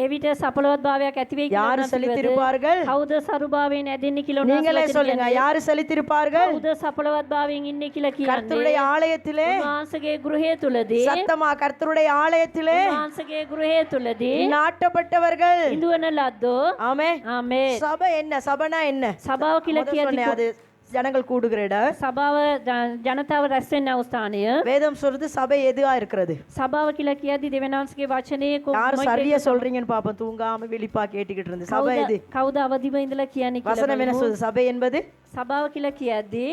එවිට සඵලවත් භාවයක් ඇති වෙයි யாரு කියලා செழித்திருப்பார்கள்? කවුද සරුභාවයෙන් ඇදෙන්නේ කියලා நீங்களே උන්වහන්සේ சொல்லுங்க, யாரு செழித்திருப்பார்கள்? කවුද සඵලවත් භාවයෙන් ඉන්නේ කියලා කියන්නේ. கர்த்தருடைய ஆலயத்திலே උන්වහන්සේගේ ගෘහය තුලදී சத்தமா, கர்த்தருடைய ஆலயத்திலே උන්වහන්සේගේ ගෘහය තුලදී நாட்டப்பட்டவர்கள். ඉඳුවන ලද්දෝ. ஆமென். ආමේන්. சபை என்ன? சபைனா என்ன? සභාව කියලා முதல்ல කියන්නේ சொன்னேன், அது ஜனங்கள் கூடுகிற இடம். සභාව ජනතාව රැස් වෙන ස්ථානය. வேதம் சொல்றது சபை எதுவா இருக்கிறது? සභාව කියලා කියද්දි දෙවියන්වහන්සේගේ වචනේ யாரு சரியா சொல்றீங்கன்னு பாப்போம். தூங்காம விழிப்பா கேட்டுக்கிட்டு இருந்து சபை எது? කවුද අවදිව ඉඳලා කියන්නේ කියලා வசனம் என்ன சொல்லுது? சபை என்பது සභාව කියලා කියද්දි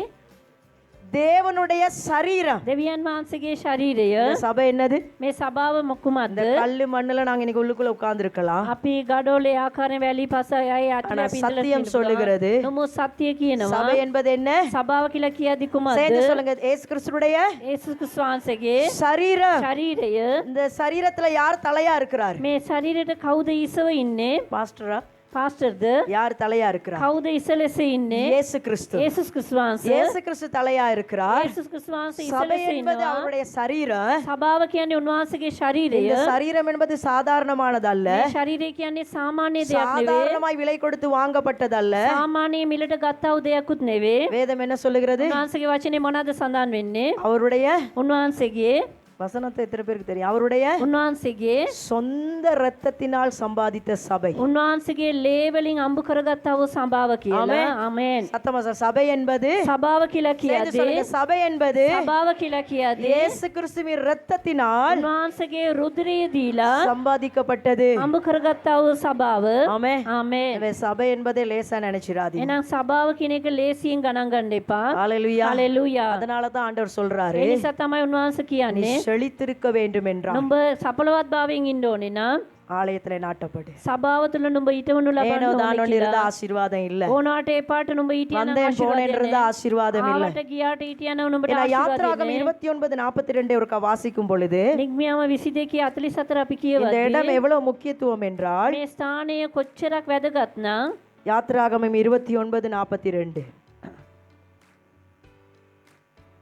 தேவனுடைய சரீரம். දෙවියන් වහන්සේගේ ශරීරය. இந்த சபை என்னது? මේ සභාව මොකුමද? இந்த கல்லு மண்ணுல நாங்க இன்னைக்கு உள்ளுக்குள்ள உட்கார்ந்து இருக்கலாம். අපි ගඩොලේ ආකාරයෙන් වැලි පස අය ஆனா අටලපි சத்தியம் சொல்லுகிறது, නමුත් සත්‍ය කියනවා சபை என்பது என்ன? සභාව කියලා කියද්දි කුමක්ද? சேர்ந்து சொல்லுங்க, இயேசு கிறிஸ்துடைய යේසුස් ක්‍රිස්තුස් වහන්සේගේ சரீரம். ශරීරය. இந்த சரீரத்துல யார் தலையா இருக்கிறார்? මේ ශරීරයට කවුද ඉසව ඉන්නේ? பாஸ்டரா? පාස්ටර්ද? யார் தலையா இருக்கிறார்? කවුද ඉසලෙස ඉන්නේ? இயேசு கிறிஸ்து. යේසුස් ක්‍රිස්තුස් වහන්සේ. இயேசு கிறிஸ்து தலையா இருக்கிறார். යේසුස් ක්‍රිස්තුස් වහන්සේ சபை ඉසලෙස என்பது ඉන්නවා. அவருடைய சரீரம். සභාව කියන්නේ උන්වහන්සේගේ ශරීරය. இந்த சரீரம் என்பது சாதாரணமானதல்ல, මේ ශරීරය කියන්නේ සාමාන්‍ය දෙයක් නෙවෙයි. சாதாரணமாய் விலை கொடுத்து வாங்கப்பட்டதல்ல. සාමාන්‍ය මිලට ගත්තා වූ දෙයක්ුත් නෙවෙයි. வேதம் என்ன சொல்லுகிறது? උන්වහන්සේගේ වචනේ මොනවද සඳහන් වෙන්නේ? அவருடைய උන්වහන්සේගේ வசனத்தை எத்தனை பேருக்கு தெரியும்? அவருடைய උන්වහන්සේගේ சொந்த இரத்தத்தினால் சம்பாதித்த சபை. උන්වහන්සේගේ ලේ වලින් අඹ කරගත්තා වූ සභාව කියලා. ආමේන්. சத்தமா சொல்லுங்க, சபை என்பது. සභාව කියලා சேர்ந்து කියද්දී சொல்லுங்க, சபை என்பது සභාව කියලා කියද්දී இயேசு கிறிஸ்துவின் இரத்தத்தினால் උන්වහන්සේගේ රුධිරය දීලා சம்பாதிக்கப்பட்டது. අඹ කරගත්තා වූ සභාව. ஆமென். ආමේன். எனவே சபை என்பதை லேசா நினைச்சிராதீங்க. එහෙනම් සභාව කියන එක ලේසියෙන් ගණන් ගන්න එපා. ஹalleluya. හලෙලූයා. அதனால தான் ஆண்டவர் சொல்றாரு, ඒ නිසා තමයි උන්වහන්සේ කියන්නේ செழித்திருக்க வேண்டும் என்றார். නුඹ සඵලවත් භාවයෙන් ඉන්න ඕනේ නම් ஆலயத்துல நாட்டப்படு. සභාව තුළ නුඹ ඊටවනු ஏனோ ලබන්න தானோ ඕනේ இருந்த කියලා. ஆசீர்வாதம் இல்ல, ඕනාට ඒ පාට නුඹ ඊටියන வந்தேன் போனேன் இருந்த ஆசீர்வாதம் இல்ல. ආවට ගියාට ඊටියන නුඹට ஏன்னா ආශිර්වාද யாத்திராகம் 29:42 ஒருக்கா வாசிக்கும் பொழுது නිග්මියාම 22:44 අපි இந்த කියවද්දී இடம் எவ்வளவு முக்கியத்துவம் என்றால், මේ ස්ථානය කොච්චරක් වැදගත් නම් யாத்திராகமம் 29:42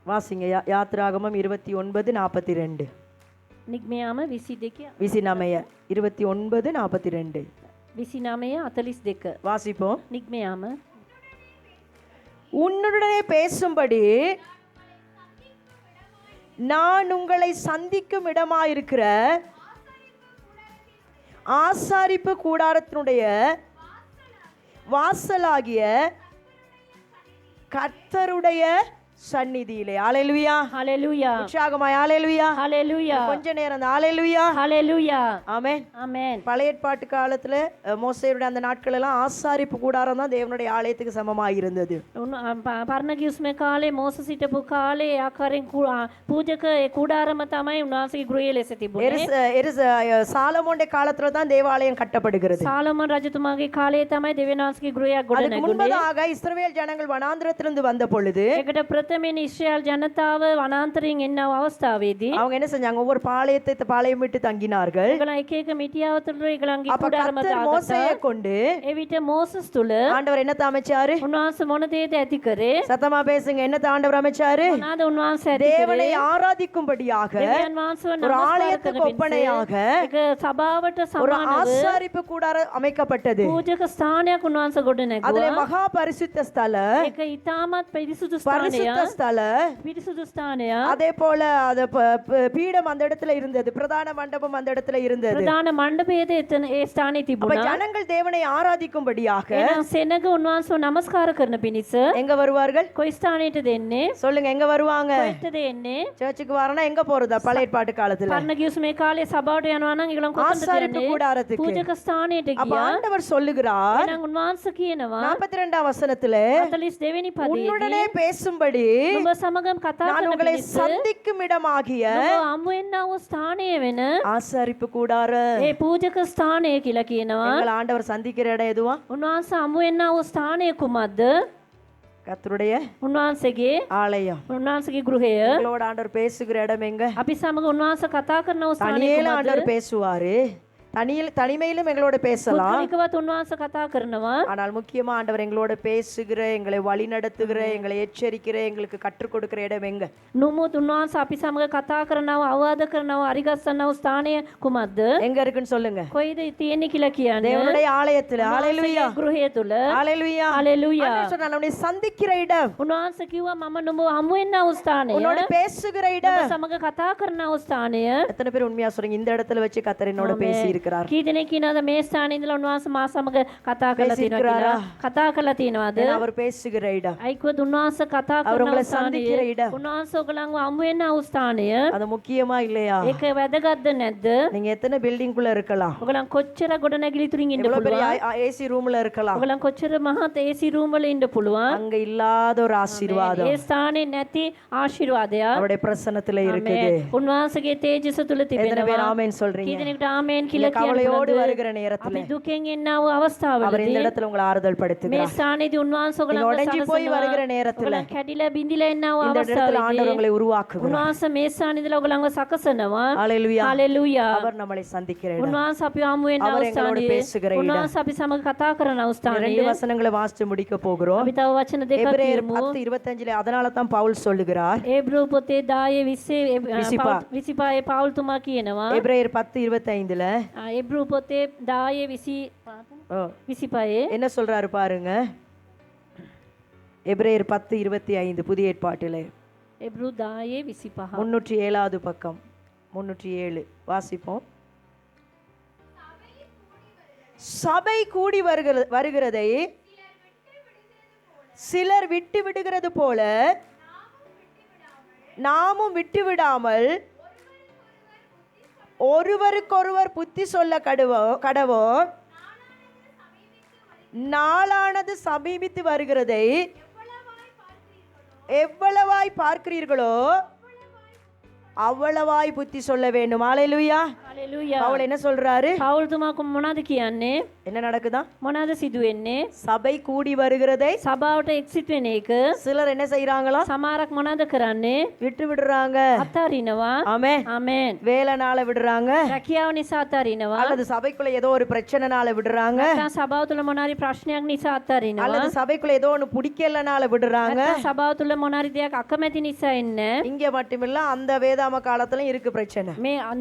வாசிங்க. யாத்திராகமம் 29:42 නිග්මියාම 22 விசினமய 29:42 29:42 வாசிப்போம். නිග්මියාම உன்னுடனே பேசும்படி நான் உங்களை சந்திக்கும் இடமாயிருக்கிற ஆசாரிப்பு கூடாரத்தினுடைய வாசலாகிய கர்த்தருடைய சந்நிதியிலே. ஹalleluya. ஹalleluya. உற்சாகமாய் ஹalleluya. ஹalleluya. கொஞ்ச நேரம் ஹalleluya. ஹalleluya. ஆமென். ஆமென். பழைய ஏற்பாட்டு காலத்துல மோசேயுடைய அந்த நாட்கள் எல்லாம் ஆசாரிப்பு கூடாரம் தான் தேவனுடைய ஆலயத்துக்கு சமமாக இருந்தது. පරණ කිව්ස්මේ කාලේ මෝස සිටපු කාලේ ආකාරයෙන් පූජක கூடாரම තමයි උන්වහන්සේගේ ගෘහය ලෙස තිබුණේ. சாலமோனுடைய காலத்துல தான் தேவாலயம் கட்டப்படுகிறது. සාලමන් රජතුමාගේ කාලේ තමයි දෙවියන් වහන්සේගේ ගෘහයක් அதுக்கு ගොඩනැගුණේ. முன்பதாக இஸ்ரவேல் ஜனங்கள் வனாந்திரத்திலிருந்து வந்த பொழுது ඒකට ප්‍රථමයෙන් ඉස්රායල් ජනතාව වනාන්තරයෙන් එන්නව අවස්ථාවේදී அவங்க என்ன செஞ்சாங்க? ஒவ்வொரு பாளையம் விட்டு தங்கினார்கள். ඒගොල්ලෝ එක එක මිටියාවතුළු ඒගොල්ලන්ගේ அப்ப කුඩාරම கர்த்தர் දාගත්තා. மோசேயை கொண்டு එවිට මෝසස් තුල ஆண்டவர் என்னத்த அமைச்சாரு? උන්වහන්සේ මොන දේද ඇති කරේ? சத்தமா பேசுங்க. என்னத்த ஆண்டவர் அமைச்சாரு? මොනවාද උන්වහන්සේ ඇති தேவனை කරේ? ஆராதிக்கும்படியாக දෙවියන් වහන්සේව ஒரு නමස්කාර ஆலயத்துக்கு කරන ஒப்பனையாக එක සභාවට ஒரு සමානව ஆசாரிப்பு கூடாரம் அமைக்கப்பட்டது. පූජක ස්ථානයක් උන්වහන්සේ ගොඩ அதுல නැගුවා. மகா பரிசுத்த ஸ்தல, ඒක ඉතාමත් පිරිසුදු பரிசுத்த ස්ථානයක්. ஸ்தல, පිරිසුදු ස්ථානයක්. அதே போல அது பீடம் அந்த இடத்துல இருந்தது, பிரதான மண்டபம் அந்த இடத்துல இருந்தது. ප්‍රධාන මණ්ඩපයේද එතන ඒ ස්ථානයේ அப்ப තිබුණා. ஜனங்கள் தேவனை ஆராதிக்கும்படியாக එහෙනම් සෙනග උන්වහන්සේව නමස්කාර කරන පිණිස எங்க வருவார்கள்? කොයි ස්ථානයටද එන්නේ? சொல்லுங்க, எங்க வருவாங்க? කොහෙටද එන්නේ? சர்ச்சுக்கு வரனா எங்க போறதா? பழைய ஏற்பாட்டு காலத்துல පරණ ගිවිසුමේ මේ කාලේ සභාවට යනවා නම් ඒගොල්ලෝ කොතනද ஆசாரிப்பு යන්නේ? கூடாரத்துக்கு. පූජක ස්ථානයට அப்ப ගියා. ஆண்டவர் சொல்லுகிறார் එහෙනම් උන්වහන්සේ කියනවා 42 வசனத்துல, 42 වෙනි පදයේදී உன்னுடனே பேசும்படி නුඹ සමගම කතා நான் කරන உங்களை පිණිස சந்திக்கும் இடமாகிய නුඹ හමු වෙන්නා වූ ස්ථානය වෙන ஆசாரிப்பு கூடார. ඒ පූජක ස්ථානය කියලා කියනවා. எங்களை ஆண்டவர் சந்திக்கிற இடம் எதுவா? උන්වහන්සේ හමු වෙන්නා වූ ස්ථානය කුමක්ද? கர்த்தருடைய උන්වහන්සේගේ ஆலயம். උන්වහන්සේගේ ගෘහය. எங்களோட ஆண்டவர் பேசுகிற இடம் எங்க? අපි සමග උන්වහන්සේ කතා කරන වූ ස්ථානය தனியில කුමක්ද? ஆண்டவர் பேசுவாரு, தனிமையிலும் எங்களோட பேசலாம். පුද්ගලිකවත් උන්වහන්සේ කතා කරනවා. ஆனால் முக்கியமா ஆண்டவர் எங்களோட பேசுகிற, எங்களை வழி நடத்துகிற, எங்களை எச்சரிக்கிற, எங்களுக்கு கற்றுக் கொடுக்கிற இடம் எங்க? නමුත් උන්වහන්සේ අපි සමග කතා කරනවා, අවවාද කරනවා, අරිගස්සනවා ස්ථානය කුමක්ද? எங்க இருக்குன்னு சொல்லுங்க. කොයිද තියෙන්නේ කියලා කියන්නේ? தேவனுடைய ஆலயத்துல. ஹalleluya, ගෘහය තුල. ஹalleluya. හalleluya. ஆண்டவர் சொன்னார், உன்னை சந்திக்கிற இடம், උන්වහන්සේ කිව්වා මම නුඹ හමු වෙන්නා වූ ස්ථානය. உன்னோட பேசுகிற නුඹ இடம். සමග කතා කරනා වූ ස්ථානය. எத்தனை பேர் உண்மையா சொல்றீங்க? இந்த இடத்துல வச்சு கர்த்தர் என்னோட பேசி இருக்கிறார். කී දෙනෙක් කියනවාද මේ ස්ථානයේ ඉඳලා උන්වහන්සේ මා සමග කතා කරලා තියෙනවා කියලා? කතා කරලා තියෙනවද? அவர் பேசுகிற இடம், අයිකවත් උන්වහන්සේ කතා அவர் කරන உங்களை ස්ථානය. சந்திக்கிற இடம். උන්වහන්සේ ඔයගලන්ව හමු වෙන්නා වූ ස්ථානය. அது முக்கியமா இல்லையா? ඒක වැදගත්ද නැද්ද? நீங்க எத்தனை பில்டிங் குள்ள இருக்கலாம், ඔයගලන් කොච්චර ගොඩනැගිලි තුලින් ඉන්න எவ்வளவு பெரிய පුළුවන්? ஏசி ரூம்ல இருக்கலாம், ඔයගලන් කොච්චර මහත් AC රූම් වල ඉන්න පුළුවන්? அங்க இல்லாத ஒரு ஆசீர்வாதம் ඒ ස්ථානේ නැති ආශිර්වාදයක් அவருடைய பிரசன்னத்துல இருக்குது. උන්වහන්සේගේ තේජස තුල எத்தனை பேர் තිබෙනවා. ஆமென் කී சொல்றீங்க? දෙනෙක්ට ආමේන් இல்ல කියලා கவலையோடு කියන්නද? வருகிற நேரத்துல අපි දුකෙන් එන්නා වූ அவர் අවස්ථාවලදී இந்த இடத்துல உங்களை ஆறுதல் මේ படுத்துகிறார். ස්ථානයේදී උන්වහන්සේ நீங்க ඔයගලන්ව உடைஞ்சு போய் සලසනවා. வருகிற நேரத்துல ඔයගලන් කැඩිලා බිඳිලා එන්නා වූ இந்த இடத்துல ஆண்டவர் අවස්ථාවේදී உங்களை உருவாக்குகிறார். උන්වහන්සේ මේ ස්ථානයේ ඉඳලා ඔයගලන්ව සකසනවා. ஹalleluya. හalleluya. அவர் நம்மளை சந்திக்கிற இடம். උන්වහන්සේ අපි හමු වෙන්නා அவர் වූ எங்களோட ස්ථානයේ பேசுகிற இடம். උන්වහන්සේ අපි සමග කතා කරන ரெண்டு අවස්ථාවේ வசனங்களை வாசித்து முடிக்க போகிறோம். අපි තව වචන දෙකක් எபிரேயர் කියමු. 10:25 அதனால தான் பவுல் சொல்லுகிறார். ඒබ්‍රෝ පොතේ 10:20 විසිපා. 25 පවුල්තුමා කියනවා. எபிரேயர் 10:25 ඒබ්‍රෝ පොතේ 10:25 என்ன சொல்றாரு பாருங்க. எபிரேயர் 10:25 புதிய ஏற்பாட்டிலே ඒබ්‍රෝ 10:25 307வது பக்கம் 307 வாசிப்போம். சபை கூடி வருகிறதை சிலர் விட்டு விடுகிறது போல நாமும் விட்டு விடாமல் ஒருவருக்கொருவர் புத்தி சொல்ல கடவோ நாளானது சமீபித்து வருகிறதை எவ்வளவாய் பார்க்கிறீர்களோ அவ்வளவாய் புத்தி சொல்ல வேண்டும். ஹalleluya. හalleluya. பவுல் என்ன சொல்றாரு? පවුල්තුමා මොනවද කියන්නේ? என்ன நடக்குதா? මොනවද සිදු වෙන්නේ? சபை கூடி வருகிறதை සභාවට එක්සිට් වෙන එක சிலர் என்ன செய்யறாங்களா? සමහරක් මොනවද කරන්නේ? விட்டு விடுறாங்க. අතාරිනවා. ஆமென். ආමෙන්. வேலைனால விடுறாங்க, රැකියාව නිසා අතාරිනවා. அல்லது சபைக்குள்ள ஏதோ ஒரு பிரச்சனைனால விடுறாங்க, නැත්නම් සභාව තුළ මොනාරි ප්‍රශ්නයක් නිසා අතාරිනවා. அல்லது சபைக்குள்ள ஏதோ ஒண்ணு பிடிக்கலனால விடுறாங்க. නැත්නම් සභාව තුළ මොනාරි දෙයක් අකමැති නිසා එන්නේ. இங்க மட்டுமில்ல, அந்த வேதாம காலத்துலயும் இருக்கு பிரச்சனை.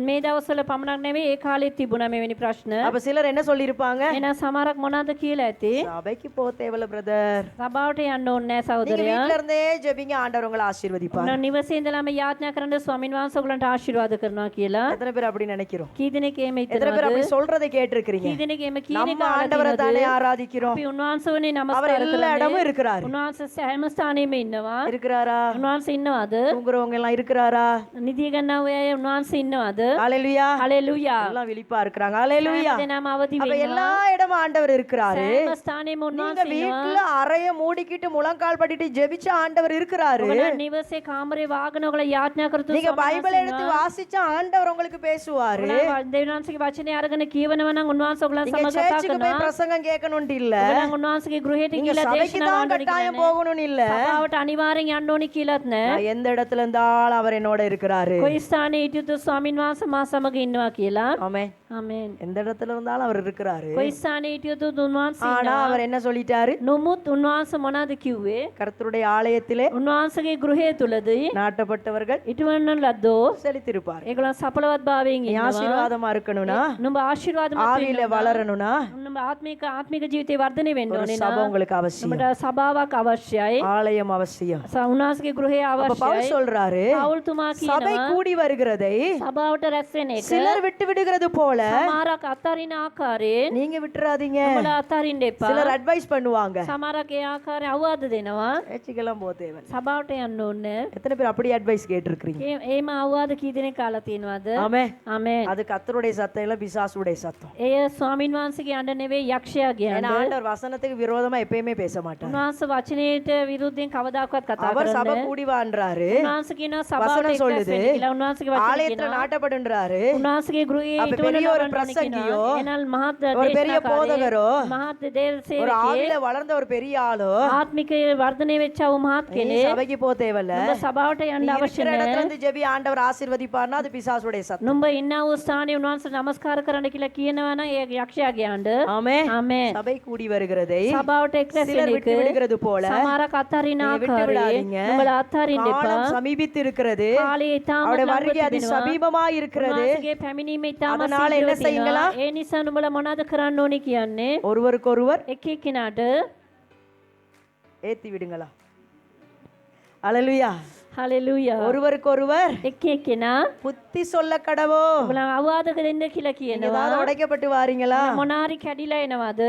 මේ දවස්වල පමණක් නෙවෙයි ඒ කාලෙත් තිබුණා මෙවැනි ප්‍රශ්න. அப்ப சிலர் என்ன சொல்லிருப்பாங்க? එහෙනම් සමහරක් මොනවද කියලා ඇති? சபைக்கு போக தேவையில்ல பிரதர், සභාවට යන්න ඕනේ නැහැ நீங்க සහෝදරයා. வீட்ல இருந்தே ஜெபிங்க, ஆண்டவர் உங்களை ஆசீர்வதிப்பார். ඔන්න නිවසේ ඉඳලාම යාඥා කරන්න ස්වාමින් වහන්සේ ඔයගලන්ට ආශිර්වාද කරනවා කියලා. எத்தனை பேர் அப்படி நினைக்கிறோம்? කී දෙනෙක් එහෙම எத்தனை பேர் හිතනවද? அப்படி சொல்றதை கேட்டிருக்கிறீங்க? කී දෙනෙක් එහෙම කියන நம்ம එක ஆண்டவரை අහලා தானே තියෙනවද? ஆராதிக்கிறோம். අපි උන්වහන්සේවනේ அவர் නමස්කාර எல்லா කරන්නේ. இடமும் இருக்கிறாரு. උන්වහන්සේ සෑම ස්ථානෙම ඉන්නවා. இருக்கிறாரா? උන්වහන්සේ ඉන්නවද? தூங்குறவங்க எல்லாம் இருக்கிறாரா? නිදිය ගන්නව අය උන්වහන්සේ ඉන්නවද? ஹalleluya. හලෙලුයා. எல்லாம் விழிப்பா இருக்கிறாங்க. ஹalleluya. දෙනාම අවදි அப்ப වෙනවා. எல்லா இடமும் ஆண்டவர் இருக்கிறாரு. සෑම ස්ථානෙම நீங்க උන්වහන්සේ ඉන්නවා. வீட்டுல அறைய மூடிக்கிட்டு முழங்கால் படிட்டு ஜெபிச்ச ஆண்டவர் இருக்கிறாரு. ඔබලා නිවසේ කාමරේ වාගෙන ඔබලා යාඥා කරතු நீங்க பைபிள் எடுத்து வாசிச்சா ஆண்டவர் உங்களுக்கு பேசுவாரு. දෙවියන්සේගේ වචනේ අරගෙන කියවනවා නම් උන්වහන්සේ ඔයගලන් நீங்க සමග කතා சர்ச்சுக்கு போய் කරනවා. பிரசங்கம் கேட்கணும்னு இல்ல. ඔයගලන් උන්වහන්සේගේ ගෘහයට நீங்க ගිහිලා சபைக்கு දේශනා தான் වලට கட்டாயம் ගිහින් போகணும்னு இல்ல. සභාවට අනිවාර්යෙන් යන්න ඕනි කියලාත් නෑ. நான் எந்த இடத்துல இருந்தாலும் அவர் என்னோட இருக்கிறாரு. කොයි ස්ථානයේ හිටියොත් ස්වාමින් වහන්සේ මා සමග ඉන්නවා කියලා. ஆமென். ආමෙන්. எந்த இடத்துல இருந்தாலும் அவர் இருக்கிறாரு. කොයි ස්ථානයේ හිටියොත් උන්වහන්සේ ஆனா ඉන්නවා. அவர் என்ன சொல்லிட்டாரு? නමුත් උන්වහන්සේ මොනවද කිව්වේ? கர்த்தருடைய ஆலயத்திலே උන්වහන්සේගේ ගෘහය තුලදී நாட்டப்பட்டவர்கள் ඉටවන්න ලද්දෝ செழித்திருப்பார். ඒගොල්ලන් සඵලවත් භාවයෙන් நீ ඉන්නවා. ஆசீர்வாதமா இருக்கணும்னா, නුඹ ආශිර්වාදමත් ஆவியில வளரணும்னா නුඹ ආත්මික ජීවිතේ වර්ධනය වෙන්න ஒரு ඕනේ சபை නා. உங்களுக்கு அவசியம். නුඹට සභාවක් අවශ්‍යයි. ஆலயம் அவசியம். උන්වහන්සේගේ ගෘහය அப்ப අවශ්‍යයි. பவுல் சொல்றாரு, පවුල්තුමා சபை කියනවා கூடி வருகிறதை සභාවට රැස් වෙන එක சிலர் விட்டு விடுகிறது போல සමහරක් අතරින ආකාරයෙන් நீங்க விட்டுறாதீங்க. නුඹලා අතරින්න එපා. சிலர் அட்வைஸ் பண்ணுவாங்க. සමහරක් ඒ ආකාරයෙන් අවවාද දෙනවා. பேச்சுக்கெல்லாம் போக தேவை. සභාවට යන්න ඕනේ. எத்தனை பேர் அப்படி அட்வைஸ் கேட்டிருக்கிறீங்க? ඒම අවවාද කී දෙනෙක් කාලා තියෙනවද? ஆமே. ආමෙන්. அது கர்த்தருடைய சத்தம் இல்ல, பிசாசுடைய சத்தம். එය ස්වාමින් වහන්සේගේ අඬ නෙවෙයි යක්ෂයාගේ ஏன்னா අඬ. ஆண்டவர் வசனத்துக்கு விரோதமா எப்பயுமே பேச மாட்டார். උන්වහන්සේ වචනයට විරුද්ධයෙන් කවදාකවත් කතා அவர் சபை කරන්නේ. கூடி வான்றாரு. උන්වහන්සේ කියනවා සභාවට வசனம் එක්රැස් சொல்லுது. වෙන්න කියලා. උන්වහන්සේගේ වචනේ ஆலயத்துல කියනවා. நாட்டப்படுன்றாரு. උන්වහන්සේගේ ගෘහයේ அப்ப හිටවන பெரிய ஒரு ලබන්න ඕනේ பிரசங்கியோ, කියනවා. එනල් මහත් ஒரு பெரிய දේශනාකාරී, போதகரோ, මහත් ஒரு දේශසේවකයෙක්, ஆவியில வளர்ந்த ஒரு பெரிய ஆளோ ආත්මික වර්ධනය වෙච්ච වූ මහත් நீ කෙනෙක් சபைக்கு போக தேவையில்ல. නුඹ සභාවට நீ යන්න අවශ්‍ය இருக்கிற இடத்துல නැහැ. இருந்து ஜெபி, ஆண்டவர் ஆசீர்வதிப்பார்னா அது பிசாசுடைய சத்தம். නුඹ ඉන්න වූ ස්ථානයේ උන්වහන්සේ නමස්කාර කරන්න කියලා කියනවා නම් ඒ යක්ෂයාගේ අඬ. ஆமே. ආමෙන්. சபை கூடி வருகிறதை සභාවට එක්රැස් சிலர் වෙන விட்டு එක விடுகிறது போல සමහරක් අතරින நீங்க விட்டு ආකාරයෙන් விடாதீங்க. නුඹලා අතරින්න එපා. காலம் சமீபித்து இருக்கிறது. කාලය ඉතාමත් அவருடைய ළඟ வருகை அதி තිබෙනවා. சமீபமா இருக்கிறது. උන්වහන්සේගේ පැමිණීම ඉතාමත් அதனால என்ன සීඝ්‍රව செய்யுங்களா? තියෙනවා. ඒ නිසා නුඹලා මොනවද කරන්න ඕනේ කියන්නේ? ஒருவருக்கொருவர் එක් එක්කිනාට ஏத்தி விடுங்களா. அல்லேலூயா. හලෙලූයා. ஒருவருக்கொருவர் එක් එක්කිනා புத்தி சொல்ல கடவோ. ඔබලා අවවාදක දෙන්න කියලා நீங்க කියනවා. ஏதாவது உடைக்கப்பட்டு வாரீங்களா? මොනාරි කැඩිලා එනවද?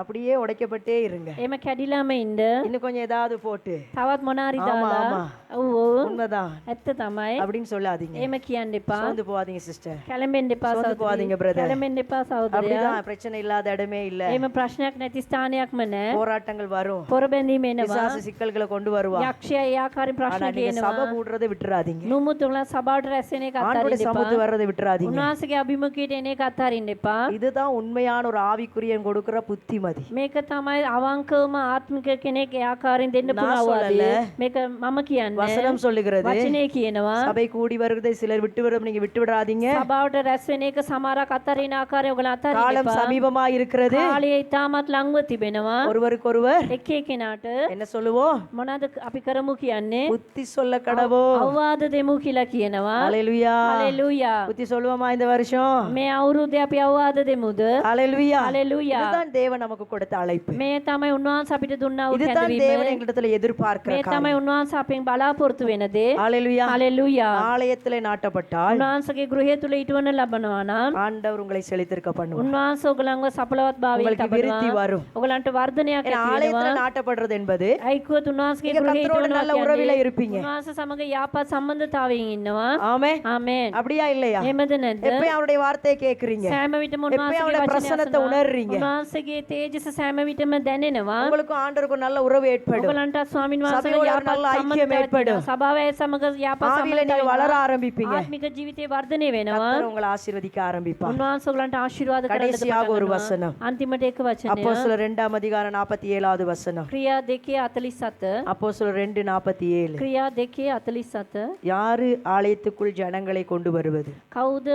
அப்படியே உடைக்கப்பட்டே இருங்க. එහෙම කැඩිලාම ඉන්න. இன்னும் கொஞ்சம் ஏதாவது போட்டு තවත් මොනාරි ஆமா, දාලා. ஆமா. ඔව් உண்மைதான் ඇත්ත තමයි. அப்படின்னு சொல்லாதீங்க. එහෙම කියන්න එපා. சோர்ந்து போகாதீங்க சிஸ்டர். කැළඹෙන්න එපා සෝඳ போகாதீங்க සහෝදරයා. brother. කැළඹෙන්න එපා සහෝදරයා. அப்படிதான் பிரச்சனை இல்லாத இடமே இல்ல. එහෙම ප්‍රශ්නයක් නැති ස්ථානයක්ම නැහැ. போராட்டங்கள் வரும். පොරබැඳීම එනවා. பிசாசு சிக்கல்களை கொண்டு வருவா. යක්ෂයා ඒ ආකාරයෙන් ஆனா ප්‍රශ්න நீங்க කියනවා. சபை கூடுறதை விட்டுறாதீங்க. නුමුත් උලා සභාවට රැස් වෙන එක ஆண்டவருடைய අත්හරින්න சமூகத்து එපා. வர்றதை விட்டுறாதீங்க. උන්වහන්සේගේ අභිමුඛයට එන එක අත්හරින්න එපා. இதுதான் உண்மையான ஒரு ஆவிக்குரியன் கொடுக்கிற புத்திமதி. මේක තමයි අවංකවම ආත්මික කෙනෙක් ඒ ආකාරයෙන් දෙන්න நான் පුළුවන් අවවාදය. சொல்லல. මේක මම කියන්නේ. வசனம் சொல்லுகிறது. වචනේ කියනවා. சபை கூடி வருவதை சிலர் விட்டு விடும், நீங்க விட்டு விடாதீங்க. සභාවට රැස් වෙන එක සමහරක් අතරින ආකාරය ඔයගොල්ලෝ අතරින්න காலம் එපා. சமீபமா இருக்கிறது. කාලය ඉතාමත් ළඟව තිබෙනවා. ஒருவருக்கொருவர் එක එක්කෙනාට என்ன சொல்லுவோம்? මොනවද අපි කරමු කියන්නේ? புத்தி சொல்ல கடவோ. අවවාද දෙමු කියලා කියනවා. ஹalleluya. හලෙලූයා. புத்தி சொல்லுவோமா இந்த வருஷம்? මේ අවුරුද්දේ අපි අවවාද දෙමුද? ஹalleluya. හලෙලූයා. இதுதான் தேவன் நமக்கு கொடுத்த அழைப்பு. මේ තමයි උන්වහන්සේ අපිට දුන්නා වූ இதுதான் කැඳවීම. தேவன் எங்களிடத்துல எதிர்பார்க்கிற මේ තමයි காரியம். උන්වහන්සේ අපෙන් බලාපොරොත්තු වෙන දේ. ஹalleluya. හලෙලූයා. ஆலயத்திலே நாட்டப்பட்டால் උන්වහන්සේගේ ගෘහය තුල ඊටවන ලබනවා නම් ஆண்டவர் உங்களை செழித்திருக்க பண்ணுவார். උන්වහන්සේ ඔයගලන්ව සඵලවත් භාවයට உங்களுக்கு விருத்தி තබනවා. வரும். ඔයගලන්ට වර්ධනයක් ஏன்னா ඇති ஆலயத்துல වෙනවා. நாட்டப்படுறது என்பது අයිකුවත් උන්වහන්සේගේ நீங்க ගෘහය கர்த்தரோட ඊටවනවා நல்ல உறவில කියන්නේ இருப்பீங்க. උන්වහන්සේ සමග යාපත් සම්බන්ධතාවයෙන් ඉන්නවා. ஆமே. ආමේන්. அப்படியா இல்லையா? එහෙමද නැද්ද? எப்பயும் அவருடைய வார்த்தையை கேக்குறீங்க. සෑම විටම எப்பயும் උන්වහන්සේගේ அவருடைய වචනය பிரசன்னத்தை අසනවා. உணர்றீங்க. උන්වහන්සේගේ තේජස සෑම විටම දැනෙනවා. உங்களுக்கும் ஆண்டவருக்கும் நல்ல உறவு ஏற்படும். ඔයගලන්ට ස්වාමින් වහන්සේලා சபையோட යාපත් நல்ல ஐக்கியம் සම්බන්ධතාවයක් ஏற்படும். තියෙනවා. සභාවේ සමග යාපත් ஆவியில நீங்க සම්බන්ධතාවයක් வளர තියෙනවා. ஆரம்பிப்பீங்க. ආත්මික ජීවිතේ වර්ධනය වෙනවා. கர்த்தர் உங்களை ஆசீர்வதிக்க ஆரம்பிப்பார். උන්වහන්සේ ඔයගලන්ට ආශිර්වාද කරන්න கடைசியாக ஒரு வசனம். අන්තිමට එක වචනය. அப்போஸ்தலர் 2 அதிகாரம் 47வது வசனம். ක්‍රියා 2:47. அப்போஸ்தலர் 2:47. ක්‍රියා 2:47. யாரு ஆலயத்துக்குள் ஜனங்களை கொண்டு வருவது? කවුද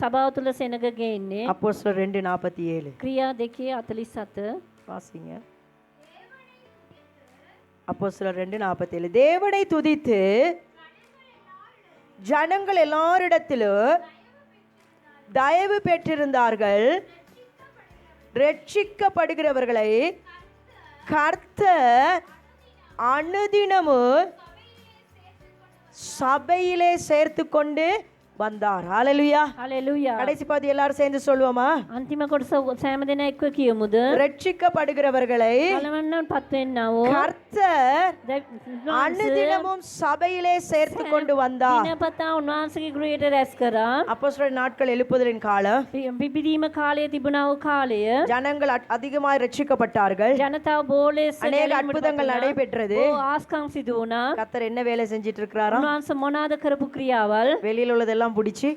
සභාව තුල සෙනග ගේන්නේ? அப்போஸ்தலர் 2:47. ක්‍රියා 2:47. வாசிங்க. அப்போஸ்தலர் 2:47. தேவனை துதித்து ஜனங்கள் எல்லாரிடத்திலும் தயவு பெற்றிருந்தார்கள். ரட்சிக்கப்படுகிறவர்களை கர்த்தர் அனுதினமும் சபையிலே சேர்த்து கொண்டு வந்தார். ஹalleluya. හලෙලුයා. கடைசி பாதி எல்லாரும் சேர்ந்து சொல்லுவோமா? අන්තිම කොටස සෑම දෙනා එක්ව කියමුද? ரட்சிக்கப்படுகிறவர்களை කලවන්නන් පත් වෙන්නවෝ கர்த்தர் அனுதினமும் சபையிலே சேர்த்து கொண்டு வந்தார். දිනපතා උන්වහන්සේගේ ගෘහයට රැස් කරා. அப்போஸ்தலர் நாட்கள் எழுப்புதலின் காலம். පිබිදීම කාලයේ තිබුණා වූ කාලය. ஜனங்கள் அதிகமாய் ரட்சிக்கப்பட்டார்கள். ජනතාව බෝලෙස් அநேக அற்புதங்கள் நடைபெற்றது. ආස්කම් සිදු වුණා. கர்த்தர் என்ன வேலை செஞ்சிட்டு இருக்கிறாராம்? උන්වහන්සේ මොනවාද කරපු ක්‍රියාවල්? வெளியில உள்ளதெல்லாம் பிடிச்சி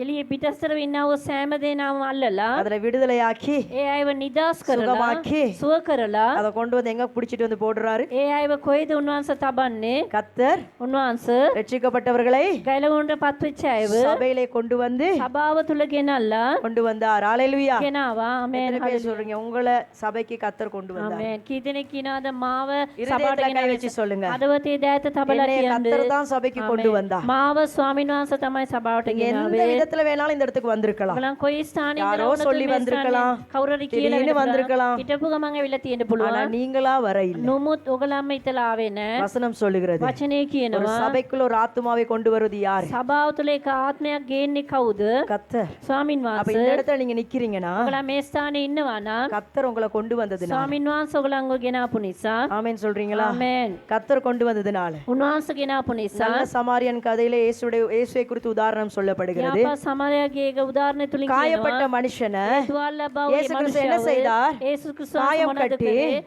එළියේ පිටස්තර ඉන්නව සෑම දෙනාම අල්ලලා அதுல விடுதலையாக்கி ඒ අයව නිදාස් කරලා சுகமாக்கி සුව කරලා அதை கொண்டு வந்து எங்க பிடிச்சிட்டு வந்து போடுறாரு? ඒ අයව කොයිද උන්වහන්සේ තබන්නේ? கர்த்தர் උන්වහන්සේ ரட்சிக்கப்பட்டவர்களை ගලවුන්ට පත් වෙච්ච අයව சபையிலே கொண்டு வந்து සභාව තුල ගෙනල්ලා கொண்டு வந்தார். ஹalleluya. ගෙනාවා. ආමේන්. எத்தனை பேர் சொல்றீங்க உங்களை சபைக்கு கர்த்தர் கொண்டு வந்தார்? ආමේன். කී දෙනෙක් කියනවාද මාව සභාවට இருதயத்துல கை வச்சு சொல்லுங்க. හදවතේ දෑත තබලා என்னைய කියන්නේ கர்த்தர் தான் சபைக்கு கொண்டு வந்தார். මාව ස්වාමීන් වහන්සේ තමයි සභාවට எந்த ගෙනාවේ. விதத்துல வேணாலும் இந்த இடத்துக்கு வந்திருக்கலாம். ඔයගලන් කොයි ස්ථානෙ யாரோ சொல்லி வந்திருக்கலாம். කවුරුරි திடீர்னு කියලා வந்திருக்கலாம். හිටපු ගමන් ඇවිල්ලා තියෙන්න ஆனா පුළුවන්. நீங்களா வர இல்ல. නොමුත් ඔයගලන්ම ඉතලා ආවේ නැහැ. வசனம் சொல்லுகிறது වචනේ ஒரு කියනවා சபைக்குள்ள ஒரு ஆத்துமாவை கொண்டு வருவது யாரு? සභාව තුළ එක ආත්මයක් ගේන්නේ කවුද? கர்த்தர். ස්වාමින් அப்ப වහන්සේ. இந்த இடத்துல நீங்க நிக்கிறீங்கன்னா ඔයගලා මේ ස්ථානේ ඉන්නවා නම් கர்த்தர் உங்களை கொண்டு வந்ததுனால. ස්වාමින් වහන්සේ ඔයගලන්ව ගෙනාපු නිසා. ஆமென் சொல்றீங்களா? ආමේන්. கர்த்தர் கொண்டு வந்ததுனால. උන්වහන්සේ ගෙනාපු නිසා. நல்ல சமாரியன் கதையில இயேசுவை குறித்து உதாரணம் சொல்லப்படுகிறது. යාපා සමරයාගේ එක උදාහරණ තුලින් காயப்பட்ட කියනවා மனுஷனை තුවාල ලබා இயேசு கிறிஸ்து என்ன செய்தார்? යේසුස් ක්‍රිස්තුස් காயம் මොනවද கட்டி කරේ?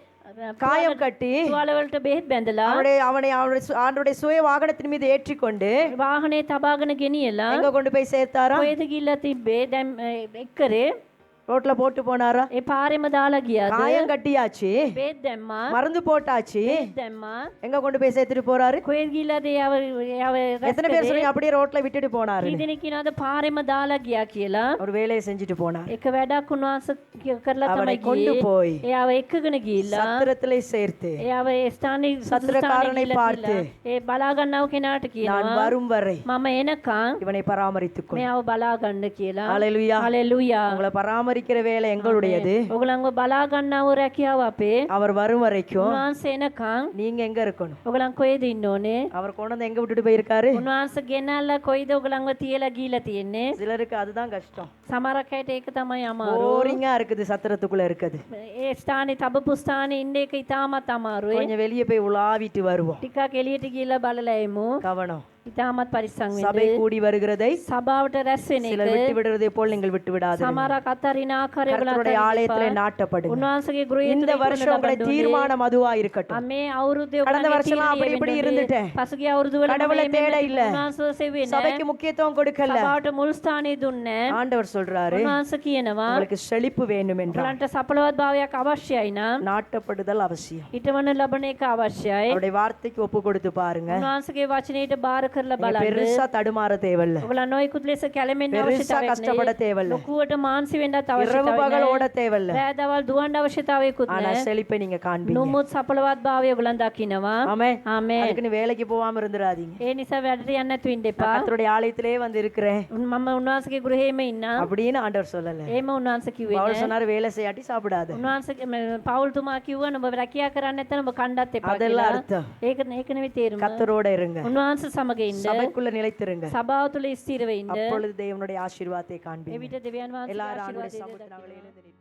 காயம் கட்டி තුවාල වලට බෙහෙත් බැඳලා அவனுடைய சுய வாகனத்தின் மீது ஏற்றிக்கொண்டு වාහනේ තබාගෙන ගෙනියලා எங்க கொண்டு போய் சேர்த்தாரா? කොහෙද ගිහිල්ලා තිබ්බේ? දැන් එක්කරේ ரோட்ல போட்டு போனாரா? ඒ පාරෙම දාලා ගියාද? காயம் கட்டியாச்சு, බෙහෙත් දැම්මා. மருந்து போட்டாச்சு, බෙහෙත් දැම්මා. எங்க கொண்டு போய் சேர்த்துட்டு போறாரு? කොහෙද ගිහිල්ලාද? යාව எத்தனை பேர் சொல்றீங்க அப்படியே ரோட்ல விட்டுட்டு போனாரு? කී දෙනෙක් කියනවාද පාරෙම දාලා ගියා කියලා? ஒரு வேலையை செஞ்சுட்டு போனார். එක වැඩක් උන්වහන්සේ කරලා அவரை තමයි கொண்டு ගියේ. போய் එයාව එක්කගෙන ගිහිල්ලා சத்திரத்திலே சேர்த்து එයාව ඒ ස්ථානේ சத்திரக்காரனை பார்த்து ඒ බලා ගන්නව කෙනාට நான் කියනවා வரும் வரை මම එනකන් இவனை பராமரித்துக் கொள். මෙයාව බලා ගන්න කියලා. ஹalleluya. හalleluya. உங்களை பராமரிக்கிற வேலை எங்களுடையது. ඔයගලන්ව බලා ගන්නව රැකියාව අපේ. அவர் வரும் வரைக்கும் උන්වහන්සේ එනකන් நீங்க எங்க இருக்கணும்? ඔයගලන් කොහෙද ඉන්න ඕනේ? அவர் கொண்டு வந்து எங்க விட்டுட்டு போயிருக்காரு? උන්වහන්සේ ගෙනල්ලා කොයිද ඔයගලන්ව තියලා ගිහිලා තියෙන්නේ? சிலருக்கு அதுதான் கஷ்டம். සමහරක් අයට ඒක තමයි අමාරු. போரிங்கா இருக்குது சத்திரத்துக்குள்ள இருக்குது. ඒ ස්ථානේ තබපු ස්ථානේ ඉන්න එක ඉතාමත් අමාරුයි. கொஞ்சம் வெளியே போய் உலாவிட்டு வருவோம். ටිකක් එළියට ගිහිල්ලා බලලා එමු. கவனம். ඉතාමත් පරිස්සම් சபை වෙන්න. கூடி வருகிறதை සභාවට රැස් වෙන சிலர் එක விட்டு விடுறதை போல் நீங்கள் விட்டு விடாதீர்கள். සමහරක් අතරින ආකාරය ඔයගලන්ට கர்த்தருடைய ஆலயத்திலே நாட்டப்படுங்க. උන්වහන්සේගේ ගෘහය இந்த வருஷம் உங்களை தீர்மானம் அதுவா இருக்கட்டும். මේ අවුරුද්දේ கடந்த வருஷம் அப்படி இப்படி இருந்துட்டேன். පසුගිය අවුරුදු වල கடவுளை தேட இல்ல. උන්වහන්සේ සෙව්වේ නැහැ. சபைக்கு முக்கியத்துவம் கொடுக்கல. සභාවට මුල් ස්ථානය දුන්නේ නැහැ. ஆண்டவர் சொல்றாரு උන්වහන්සේ කියනවා உங்களுக்கு செழிப்பு வேண்டும் என்றால் ඔයගලන්ට සඵලවත් භාවයක් අවශ්‍යයි නම් நாட்டப்படுதல் அவசியம். ඊටවන ලබන එක අවශ්‍යයි. அவருடைய வார்த்தைக்கு ஒப்பு கொடுத்து பாருங்க. උන්වහන්සේගේ වචනයට බාර කරලා நீங்க බලන්න. பெருசா தடுமாற தேவையில்ல. ඔයගලන් නොයෙකුත් ලෙස කැළඹෙන්න பெருசா අවශ්‍යතාවයක් கஷ்டப்பட නැහැ. தேவையில்ல. ලොකුවට මානසි වෙන්නත් இரவு අවශ්‍යතාවයක් பகல் නැහැ. ஓட தேவையில்ல. රෑදවල් දුවන්න අවශ්‍යතාවයකුත් ஆனா නැහැ. செழிப்பை நீங்க காண்பீங்க. නොමුත් සඵලවත් භාවය ඔයගලන් දකිනවා. ஆமென். ආමේන්. அதுக்குன்னு வேலைக்கு போகாம இருந்துடாதீங்க. ඒ නිසා වැඩට යන්න නැතුව ඉන්න එපා. கர்த்தருடைய ஆலயத்திலே வந்து இருக்கிறேன் මම උන්වහන්සේගේ ගෘහයේම ඉන්නා. அப்படின்னு ஆண்டவர் சொல்லல. එහෙම උන්වහන්සේ කිව්වේ பவுல் නැහැ. சொன்னாரு வேலை செய்யாட்டி சாப்பிடாத. උන්වහන්සේ පවුල්තුමා කිව්වා නුඹ රැකියා කරන්නේ නැත්නම් නුඹ කණ්ඩත් එපා அதெல்லாம் කියලා. அர்த்தம். ඒක නෙවෙයි තේරුම. கர்த்தரோட இருங்க. උන්වහන්සේ සමග ඉන්න. சபைக்குள்ள நிலைத்திருங்க. සභාව තුළ ස්ථිරව ඉන්න. அப்பொழுது தேவனுடைய ஆசீர்வாதத்தை காண்பீங்க. එවිට දෙවියන් වහන්සේගේ எல்லாரும் ஆண்டவருடைய ආශිර්වාදය சமூகத்தில் அவளை எழுந்து நிற்போம்.